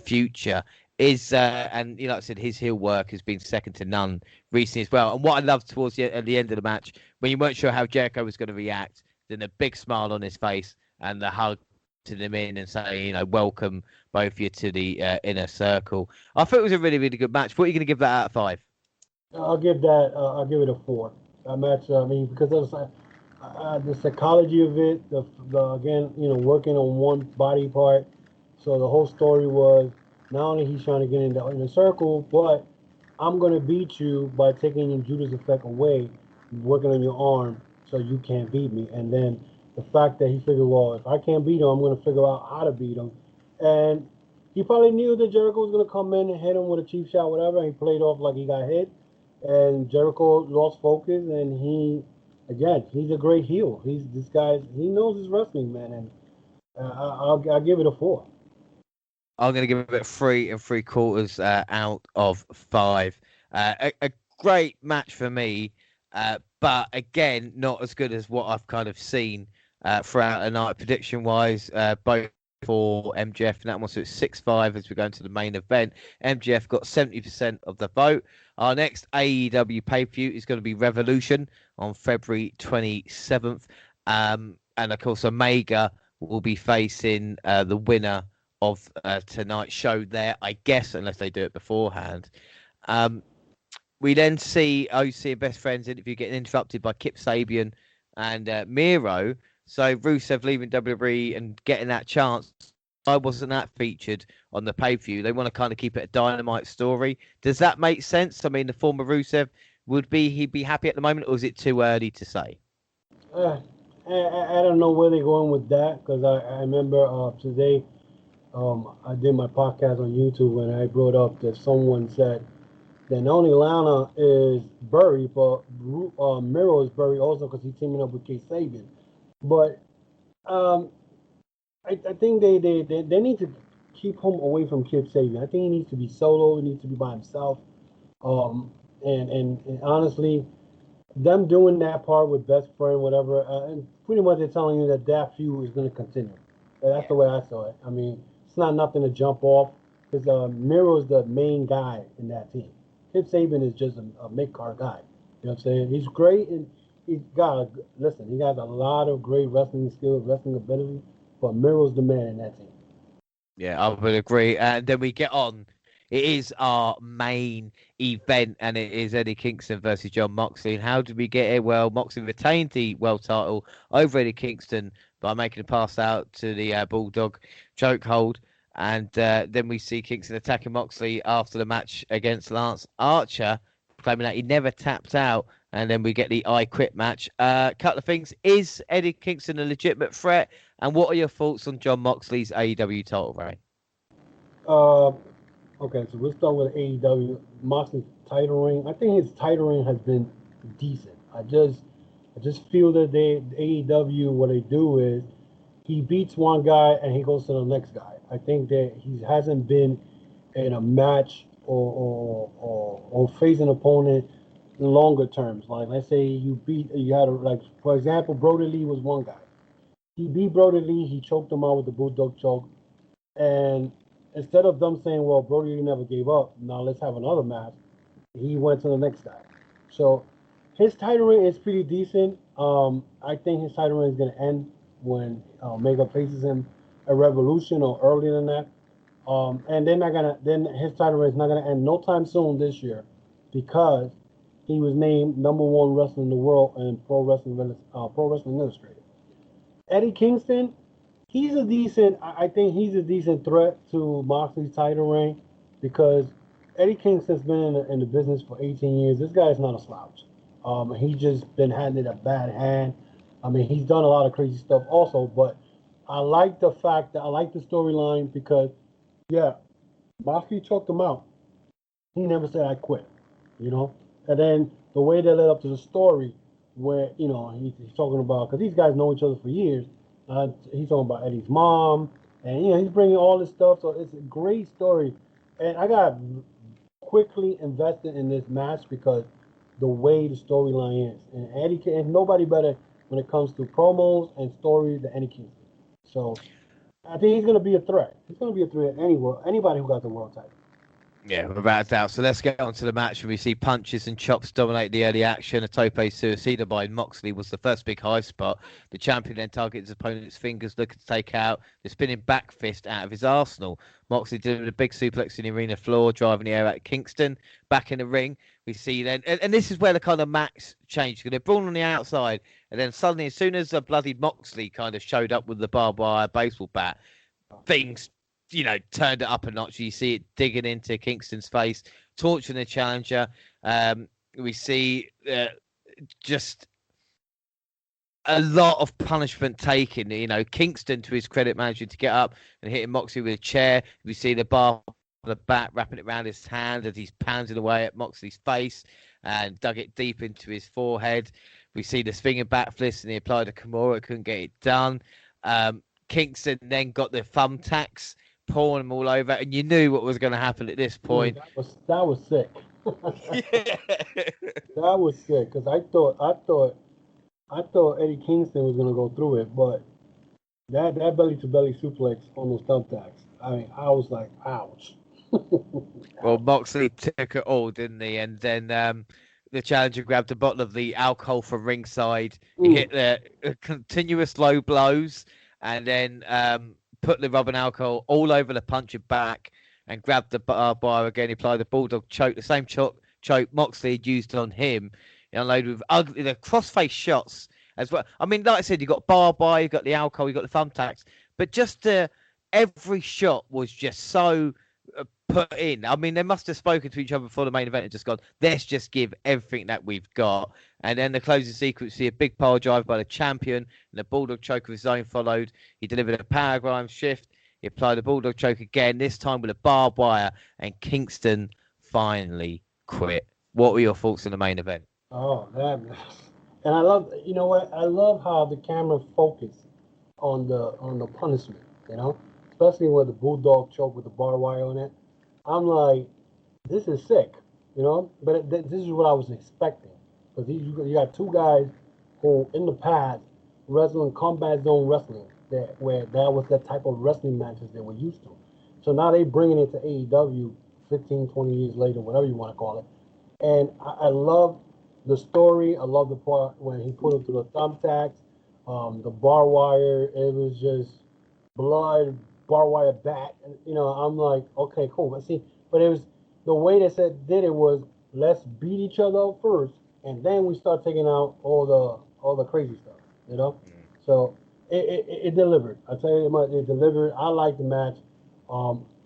future. And like I said, his heel work has been second to none recently as well. And what I loved towards at the end of the match, when you weren't sure how Jericho was going to react, then a big smile on his face and the hug to them in and say, welcome both of you to the inner circle. I thought it was a really, really good match. What are you going to give that out of 5? I'll give it a 4. That match, I mean, because of the psychology of it, again, working on one body part. So the whole story was not only he's trying to get in the circle, but I'm going to beat you by taking your Judas effect away, working on your arm so you can't beat me. And then the fact that he figured, well, if I can't beat him, I'm going to figure out how to beat him. And he probably knew that Jericho was going to come in and hit him with a cheap shot, whatever. And he played off like he got hit. And Jericho lost focus, and he's a great heel. He knows his wrestling, man, and I'll give it a 4. I'm going to give it 3 3/4 out of 5. A great match for me, but again, not as good as what I've kind of seen throughout the night. Prediction-wise, both for MGF and that one, so it's 6-5 as we go into the main event. MGF got 70% of the vote. Our next AEW pay-per-view is going to be Revolution on February 27th. And of course, Omega will be facing the winner of tonight's show there, I guess, unless they do it beforehand. We then see OC and Best Friends interview getting interrupted by Kip Sabian and Miro. So Rusev leaving WWE and getting that chance. Why wasn't that featured on the pay-per-view? They want to kind of keep it a Dynamite story. Does that make sense? I mean, the former Rusev, he'd be happy at the moment, or is it too early to say? I don't know where they're going with that, because I remember today I did my podcast on YouTube and I brought up that someone said that not only Lana is buried, but Miro is buried also because he's teaming up with Kip Sabian. But I think they need to keep him away from Kip Sabian. I think he needs to be solo. He needs to be by himself. And honestly, them doing that part with Best Friend, whatever, and pretty much they're telling you that feud is going to continue. And that's the way I saw it. I mean, it's not nothing to jump off, because Miro's the main guy in that team. Kip Sabian is just a mid-card guy. You know what I'm saying? He's great, and he has a lot of great wrestling skills, wrestling ability, but Miro's the man in that team. Yeah, I would agree. And then we get on. It is our main event, and it is Eddie Kingston versus Jon Moxley. And how did we get it? Well, Moxley retained the world title over Eddie Kingston by making a pass out to the Bulldog chokehold. And then we see Kingston attacking Moxley after the match against Lance Archer, claiming that he never tapped out. And then we get the I Quit match. Couple of things. Is Eddie Kingston a legitimate threat? And what are your thoughts on Jon Moxley's AEW title reign? Okay, so we'll start with AEW. Moxley's title reign. I think his title reign has been decent. I just feel that AEW, what they do is he beats one guy and he goes to the next guy. I think that he hasn't been in a match or face an opponent in longer terms. Like, let's say you had for example, Brody Lee was one guy. He beat Brody Lee. He choked him out with the Bulldog choke, and instead of them saying, well, Brody Lee never gave up, now let's have another match, he went to the next guy. So his title reign is pretty decent. I think his title reign is going to end when Omega faces him at Revolution or earlier than that. And then his title reign is not going to end no time soon this year, because he was named number one wrestler in the world in Pro Wrestling Illustrated. Eddie Kingston, I think he's a decent threat to Moxley's title reign, because Eddie Kingston's been in the business for 18 years. This guy is not a slouch. He's just been handed a bad hand. I mean, he's done a lot of crazy stuff also, but I like the storyline because, yeah, Moxley choked him out. He never said I quit, you know? And then the way they led up to the story where, you know, he's talking about, because these guys know each other for years, he's talking about Eddie's mom, and, you know, he's bringing all this stuff, so it's a great story. And I got quickly invested in this match because the way the storyline is. And nobody better when it comes to promos and stories than Eddie Kingston. So I think he's going to be a threat. He's going to be a threat anybody who got the world title. Yeah, without a doubt. So let's get on to the match. We see punches and chops dominate the early action. A tope suicida by Moxley was the first big high spot. The champion then targets his opponent's fingers, looking to take out the spinning back fist out of his arsenal. Moxley delivered a big suplex in the arena floor, driving the air out of Kingston. Back in the ring, we see then, and this is where the kind of match changed. They're brawling on the outside, and then suddenly, as soon as the bloody Moxley kind of showed up with the barbed wire baseball bat, things, you know, turned it up a notch. You see it digging into Kingston's face, torturing the challenger. We see just a lot of punishment taken. You know, Kingston, to his credit, managing to get up and hitting Moxley with a chair. We see the bar on the bat wrapping it around his hand as he's pounding away at Moxley's face and dug it deep into his forehead. We see the swinging bat fist, and he applied a Kimura, couldn't get it done. Kingston then got the thumbtacks, pouring them all over, and you knew what was going to happen at this point. That was sick. Yeah. That was sick, because I thought I thought Eddie Kingston was gonna go through it, but that belly to belly suplex on those thumbtacks. I mean, I was like, ouch. Well, Ouch. Moxley took it all, didn't he? And then the challenger grabbed a bottle of the alcohol from ringside. He Mm. hit the continuous low blows and then put the rubbing alcohol all over the puncher back and grabbed the bar again. He applied the bulldog choke, the same choke Moxley had used on him. He unloaded with ugly, the crossface shots as well. I mean, like I said, you got bar by, you got the alcohol, you got the thumbtacks, but just every shot was just so put in. I mean, they must have spoken to each other before the main event and just gone, let's just give everything that we've got. And then the closing sequence, see a big pile drive by the champion and the bulldog choke of his own followed. He delivered a paradigm shift. He applied the bulldog choke again, this time with a barbed wire, and Kingston finally quit. What were your thoughts on the main event? Oh, that. And I love, you know what? I love how the camera focused on the punishment. You know, especially with the bulldog choke with the barbed wire on it. I'm like, this is sick. You know, but this is what I was expecting because you got two guys who in the past wrestling combat zone wrestling where that was the type of wrestling matches they were used to. So now they bringing it to AEW 15, 20 years later, whatever you want to call it. And I love the story. I love the part when he put him through the thumbtacks, the bar wire. It was just blood, bar wire back. And, you know, I'm like, okay, cool. But see, but it was the way they said did it was let's beat each other up first, and then we start taking out all the crazy stuff. You know, so it delivered. I tell you, it delivered. I like the match.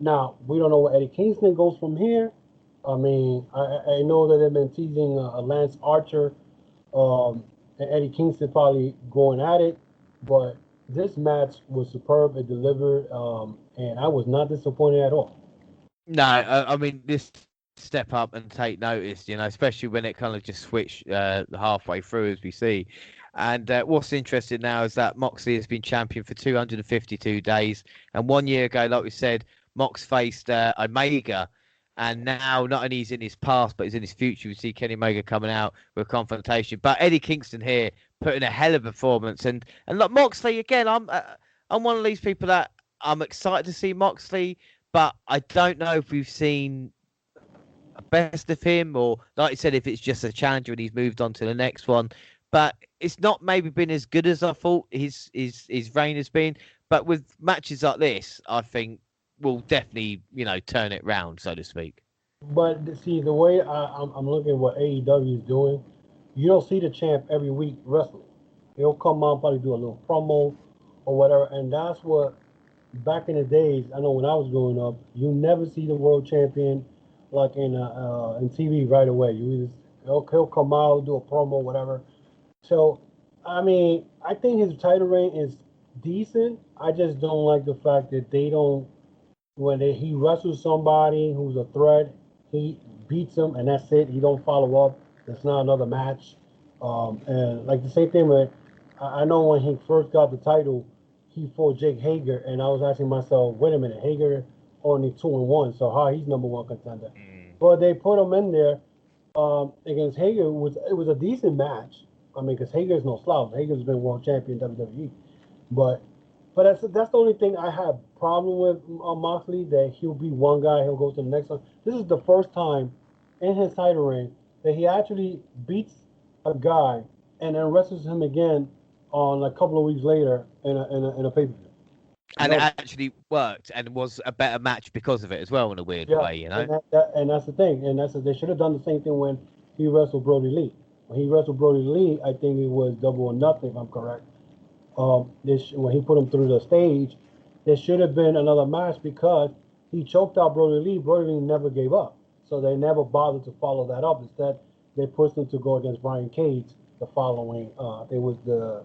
Now we don't know where Eddie Kingston goes from here. I mean, I know that they've been teasing Lance Archer and Eddie Kingston probably going at it, but this match was superb. It delivered, and I was not disappointed at all. No, I mean, this step up and take notice, especially when it kind of just switched halfway through, as we see. And what's interesting now is that Moxley has been champion for 252 days. And 1 year ago, like we said, Mox faced Omega. And now, not only is in his past, but he's in his future. We see Kenny Omega coming out with a confrontation. But Eddie Kingston here putting a hell of a performance. And like Moxley, again, I'm one of these people that I'm excited to see Moxley, but I don't know if we've seen best of him, or like you said, if it's just a challenger and he's moved on to the next one. But it's not maybe been as good as I thought his reign has been. But with matches like this, I think we'll definitely turn it round, so to speak. But see, the way I'm looking at what AEW is doing, you don't see the champ every week wrestling. He'll come out, probably do a little promo or whatever, and that's what back in the days. I know when I was growing up, you never see the world champion like in TV right away. You just he'll come out, do a promo, whatever. So, I mean, I think his title reign is decent. I just don't like the fact that they don't he wrestles somebody who's a threat, he beats him and that's it. He don't follow up. It's not another match. And like the same thing with I know when he first got the title, he fought Jake Hager, and I was asking myself, wait a minute, Hager only 2-1, so how he's number one contender? But they put him in there against Hager. It was a decent match. I mean, because Hager's no slouch. Hager's been world champion WWE, but that's the only thing I have problem with Moxley, that he'll be one guy, he'll go to the next one. This is the first time in his title reign that he actually beats a guy and then wrestles him again on a couple of weeks later in a pay per view. And it actually worked and was a better match because of it as well, in a weird way, And that's the thing, and they should have done the same thing when he wrestled Brody Lee. When he wrestled Brody Lee, I think it was double or nothing, if I'm correct. When he put him through the stage, there should have been another match because he choked out Brody Lee. Brody Lee never gave up, so they never bothered to follow that up. Instead, they pushed him to go against Brian Cage the following. It was the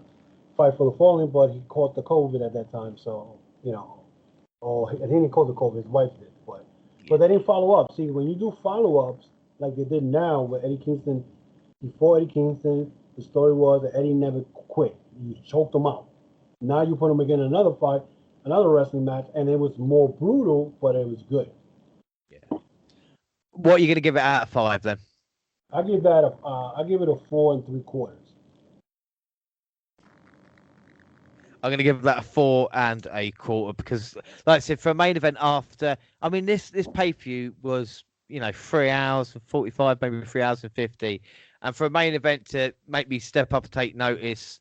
fight for the fallen, but he caught the COVID at that time, so he didn't call the COVID. His wife did, but they didn't follow up. See, when you do follow ups like they did now with Eddie Kingston, before Eddie Kingston, the story was that Eddie never quit. You choked him out. Now you put him again in another fight, another wrestling match, and it was more brutal, but it was good. Yeah. What are you going to give it out of 5 then? I give it a 4 3/4. I'm going to give that a 4.25 because, like I said, for a main event after, I mean, this pay-per-view was, 3 hours and 45, maybe 3 hours and 50. And for a main event to make me step up and take notice,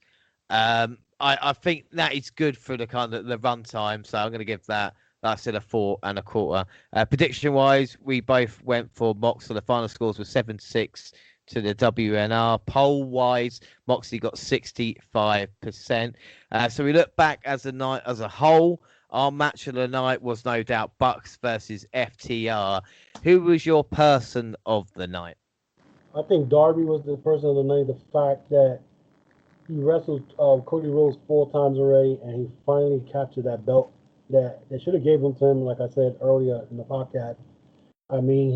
I think that is good for the kind of the run time. So I'm going to give that, like I said, a 4.25. Prediction-wise, we both went for Mox, so the final scores were 7-6 to the WNR. Poll-wise, Moxley got 65%. So we look back as a night as a whole. Our match of the night was no doubt Bucks versus FTR. Who was your person of the night? I think Darby was the person of the night. The fact that he wrestled Cody Rhodes 4 times already, and he finally captured that belt that they should have gave him to him, like I said earlier in the podcast. I mean,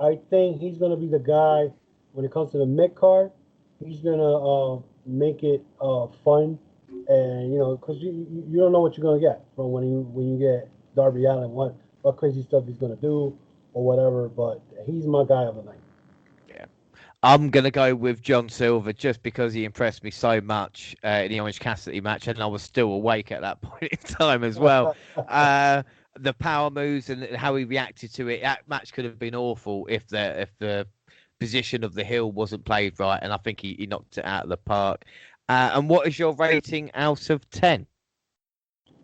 I think he's gonna be the guy when it comes to the mid card. He's gonna make it fun, and because you don't know what you're gonna get from when you get Darby Allin, what crazy stuff he's gonna do or whatever. But he's my guy of the night. Yeah, I'm gonna go with John Silver just because he impressed me so much in the Orange Cassidy match, and I was still awake at that point in time as well. The power moves and how he reacted to it. That match could have been awful if the position of the hill wasn't played right, and I think he knocked it out of the park. And what is your rating out of 10?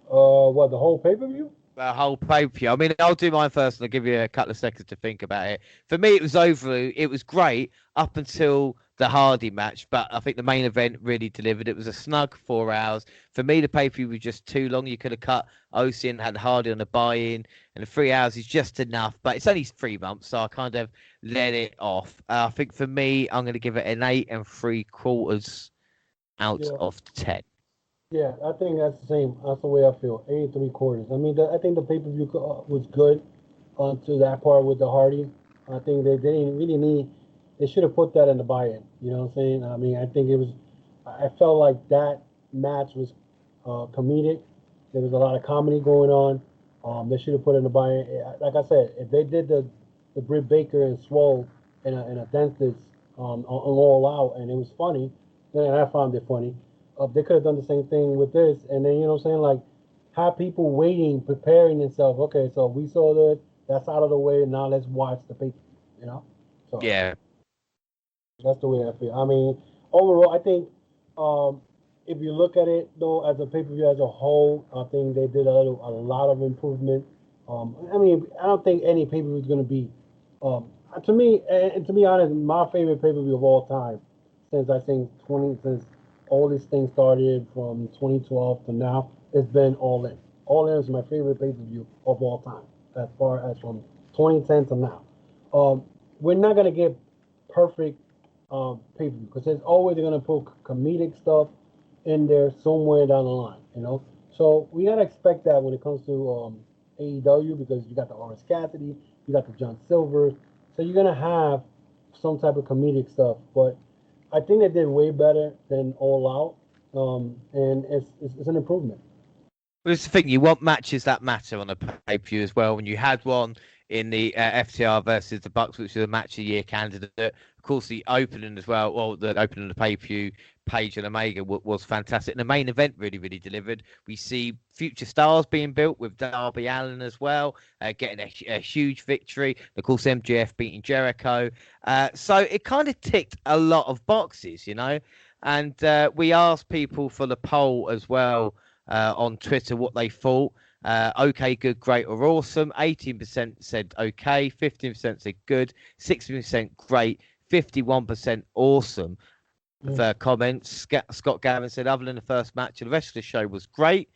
What, the whole pay-per-view? The whole pay-per-view. I mean, I'll do mine first, and I'll give you a couple of seconds to think about it. For me, it was great up until the Hardy match, but I think the main event really delivered. It was a snug 4 hours. For me, the pay-per-view was just too long. You could have cut OC and had Hardy on the buy-in, and the 3 hours is just enough. But it's only 3 months, so I kind of let it off. I think for me, I'm going to give it an 8.75 out of 10. Yeah, I think that's the same. That's the way I feel. 8.75. I mean, I think the pay-per-view was good to that part with the Hardy. I think they didn't really need. They should have put that in the buy-in. You know what I'm saying? I mean, I think it was. I felt like that match was comedic. There was a lot of comedy going on. They should have put it in the buy-in. Like I said, if they did the Britt Baker and Swole in a dentist on All Out and it was funny, then I found it funny. They could have done the same thing with this, and then what I'm saying, like, have people waiting, preparing themselves. Okay, so we saw that, that's out of the way. Now let's watch the pay. So yeah, that's the way I feel. I mean, overall, I think if you look at it though as a pay-per-view as a whole, I think they did a lot of improvement. I mean, I don't think any pay-per-view is going to be, to me, and to be honest, my favorite pay-per-view of all time since since all these things started from 2012 to now, it's been All In. All In is my favorite pay-per-view of all time, as far as from 2010 to now. We're not going to get perfect pay-per-view because there's always going to put comedic stuff in there somewhere down the line, So we got to expect that when it comes to AEW because you got the Orange Cassidy, you got the John Silver, so you're going to have some type of comedic stuff, but I think they did way better than All Out, and it's an improvement. Well, it's the thing. You want matches that matter on a pay-per-view as well. When you had one in the FTR versus the Bucks, which was a match of the year candidate. Of course, the opening as well. Well, the opening of the pay-per-view, Page and Omega was fantastic. And the main event really, really delivered. We see future stars being built with Darby Allin as well, getting a huge victory. Of course, MJF beating Jericho. So it kind of ticked a lot of boxes, And we asked people for the poll as well on Twitter what they thought. Okay, good, great, or awesome. 18% said okay, 15% said good, 60% great, 51% awesome. For comments, Scott Gavin said, other than the first match, the rest of the show was great.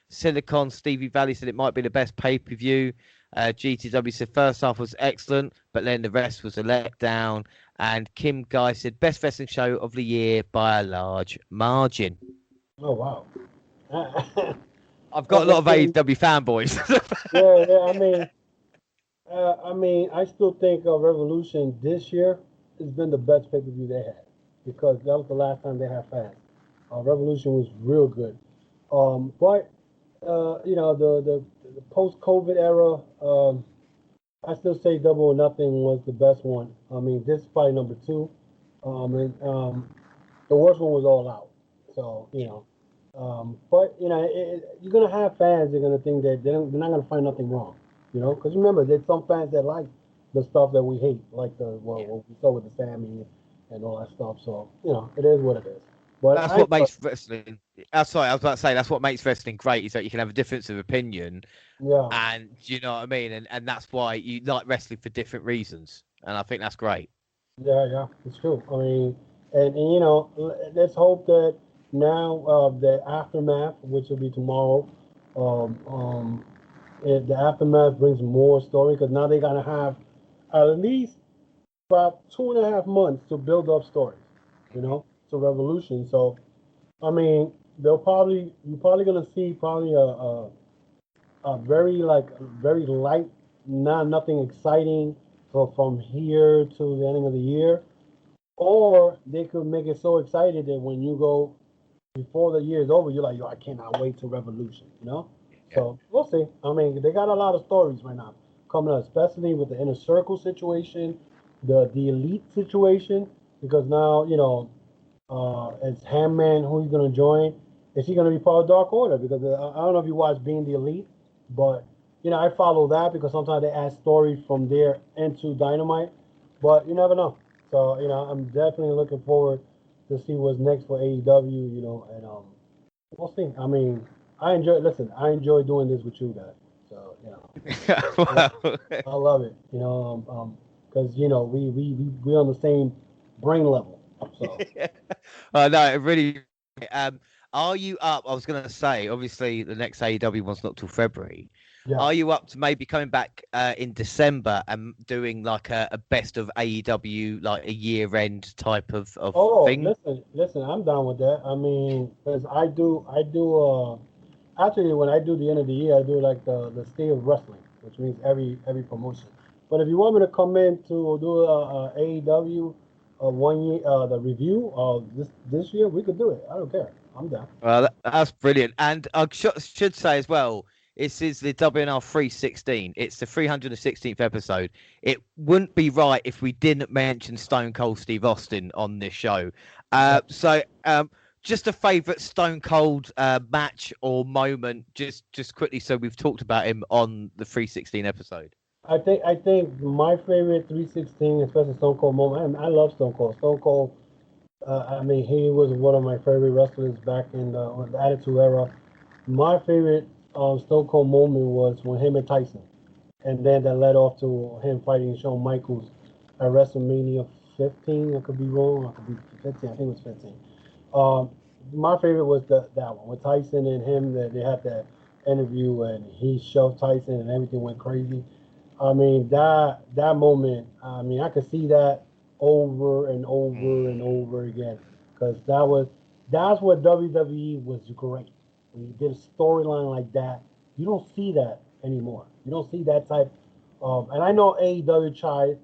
Silicon Stevie Valley said it might be the best pay-per-view. GTW said first half was excellent, but then the rest was a letdown. And Kim Guy said best wrestling show of the year by a large margin. Oh, wow. I've got a lot of AEW fanboys. I mean, I still think Revolution this year has been the best pay-per-view they had because that was the last time they had fans. Revolution was real good. But the post-COVID era, I still say Double or Nothing was the best one. I mean, this is probably number 2. The worst one was All Out. So, But you're gonna have fans. They're gonna think that they're not gonna find nothing wrong. Because remember, there's some fans that like the stuff that we hate, like Yeah. what we saw with the Sammy and all that stuff. So it is what it is. But That's what makes wrestling. Sorry, I was about to say that's what makes wrestling great is that you can have a difference of opinion, yeah, and you know what I mean, and that's why you like wrestling for different reasons, and I think that's great. yeah, it's true. I mean, and let's hope that now the aftermath, which will be tomorrow, um, um, the aftermath brings more story because now they're gonna have at least about 2.5 months to build up stories, to Revolution. So I mean, you're probably gonna see probably a very very light, nothing exciting from here to the ending of the year, or they could make it so excited that when you go before the year is over, you're like, yo, I cannot wait to Revolution. Yeah. So we'll see. I mean, they got a lot of stories right now coming up, especially with the inner circle situation, the elite situation, because now it's Handman who he's gonna join. Is he gonna be part of Dark Order? Because I don't know if you watch Being the Elite, but I follow that because sometimes they add stories from there into Dynamite, but you never know. So I'm definitely looking forward to see what's next for AEW. And we'll see. I mean, I enjoy doing this with you guys. So Well, I love it. Because we on the same brain level. So. no, it really. Um, are you up? I was going to say, obviously, the next AEW one's not till February. Yeah. Are you up to maybe coming back in December and doing like a best of AEW, like a year end type of Oh, thing? listen, I'm down with that. I mean, because actually, when I do the end of the year, I do like the state of wrestling, which means every promotion. But if you want me to come in to do a AEW 1 year the review of this year, we could do it. I don't care. I'm down. Well, that's brilliant. And I should say as well, this is the WNR316. It's the 316th episode. It wouldn't be right if we didn't mention Stone Cold Steve Austin on this show. Yeah. So, just a favourite Stone Cold match or moment, just quickly, so we've talked about him on the 316 episode. I think my favorite 316, especially Stone Cold moment. I love Stone Cold. Stone Cold. I mean, he was one of my favorite wrestlers back in the Attitude Era. My favorite Stone Cold moment was when him and Tyson, and then that led off to him fighting Shawn Michaels at WrestleMania 15. I could be wrong. I could be 15. I think it was 15. Um, my favorite was that one with Tyson and him. That they had that interview and he shoved Tyson and everything went crazy. I mean that moment. I mean I could see that over and over and over again because that's what WWE was great. When you did a storyline like that, you don't see that anymore. You don't see that type of. And I know AEW tried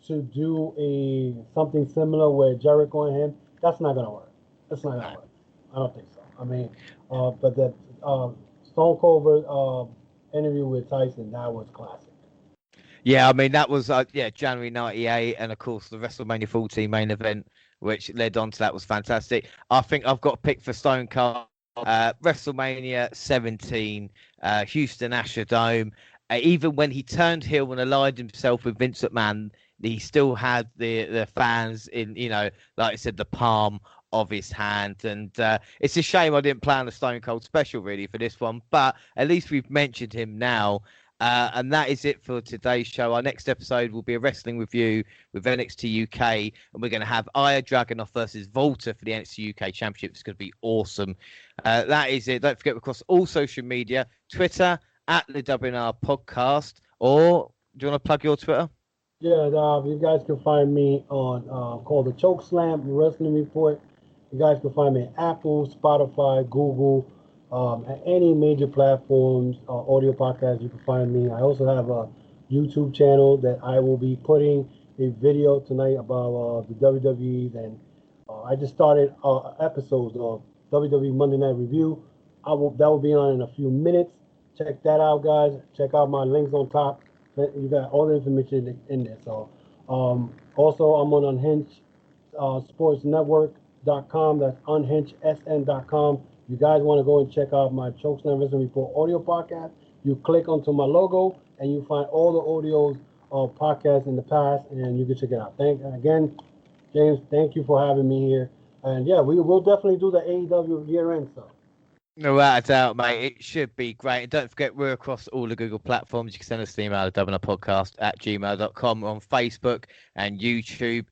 to do a something similar with Jericho and him. That's not gonna work. That's not gonna work. I don't think so. I mean, but that Stone Cold interview with Tyson that was classic. Yeah, I mean that was January '98, and of course the WrestleMania 14 main event, which led on to that, was fantastic. I think I've got a pick for Stone Cold. WrestleMania 17, Houston Astrodome. Even when he turned heel and allied himself with Vince McMahon, he still had the fans in, like I said, the palm of his hand. And it's a shame I didn't plan a Stone Cold special really for this one, but at least we've mentioned him now. And that is it for today's show. Our next episode will be a wrestling review with NXT UK, and we're going to have Aya Dragunov versus Volta for the NXT UK Championship. It's going to be awesome. That is it. Don't forget, across all social media, Twitter at the WNR Podcast, or do you want to plug your Twitter? Yeah, you guys can find me on called the Chokeslam Wrestling Report. You guys can find me at Apple, Spotify, Google, and any major platforms, audio podcasts. You can find me. I also have a YouTube channel that I will be putting a video tonight about the WWE. And I just started episodes of WWE Monday Night Review. That will be on in a few minutes. Check that out, guys. Check out my links on top. You got all the information in there. So, also I'm on Unhinged Sports Network.com. That's unhingedsn.com. You guys want to go and check out my Chokeslam Report audio podcast, you click onto my logo and you find all the audios of podcasts in the past, and you can check it out. Again, James, thank you for having me here. And yeah, we will definitely do the AEW year-end stuff. No, without a doubt, mate. It should be great. And don't forget, we're across all the Google platforms. You can send us an email at WNRpodcast@gmail.com, on Facebook and YouTube,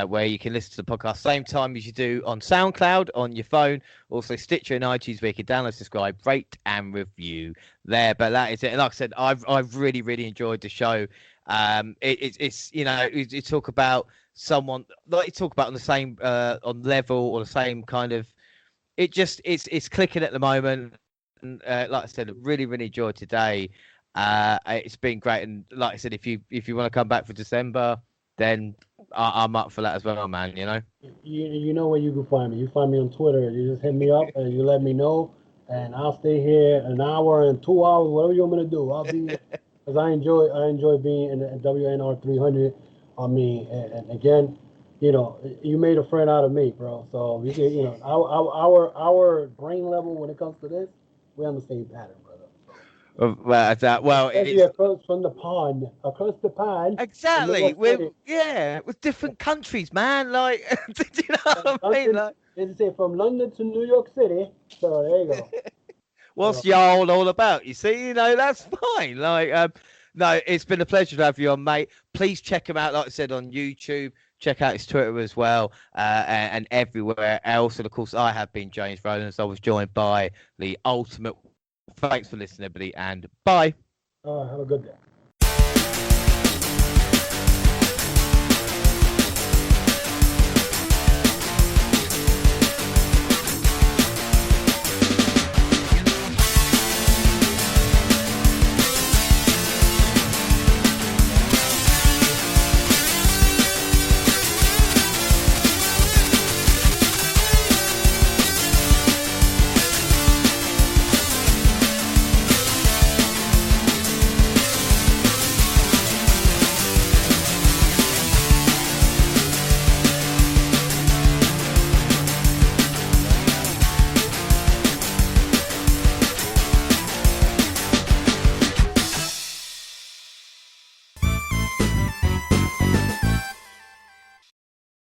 where you can listen to the podcast same time as you do on SoundCloud on your phone. Also, Stitcher and iTunes, where you can download, subscribe, rate, and review there. But that is it. And like I said, I've really, really enjoyed the show. It's you know, you talk about someone, like you talk about on the same on level or the same kind of. It's clicking at the moment, and like I said, really enjoyed today. It's been great, and like I said, if you want to come back for December, then I'm up for that as well, man. You know. You know where you can find me. You find me on Twitter. You just hit me up and you let me know, and I'll stay here an hour and 2 hours, whatever you want me to do. I'll be because I enjoy being in the WNR300. I mean, and again. You know, you made a friend out of me, bro. So you know, our brain level when it comes to this, we're on the same pattern, brother. It's from the pond, across the pond. Exactly. With different countries, man. Like, do you know what I mean? Like, as I say, from London to New York City. So there you go. What's y'all all about? You see, you know, that's fine. Like, no, it's been a pleasure to have you on, mate. Please check him out, like I said, on YouTube. Check out his Twitter as well, and everywhere else. And of course, I have been James Rowlands. I was joined by the Ultimate. Thanks for listening, everybody, and bye. Have a good day.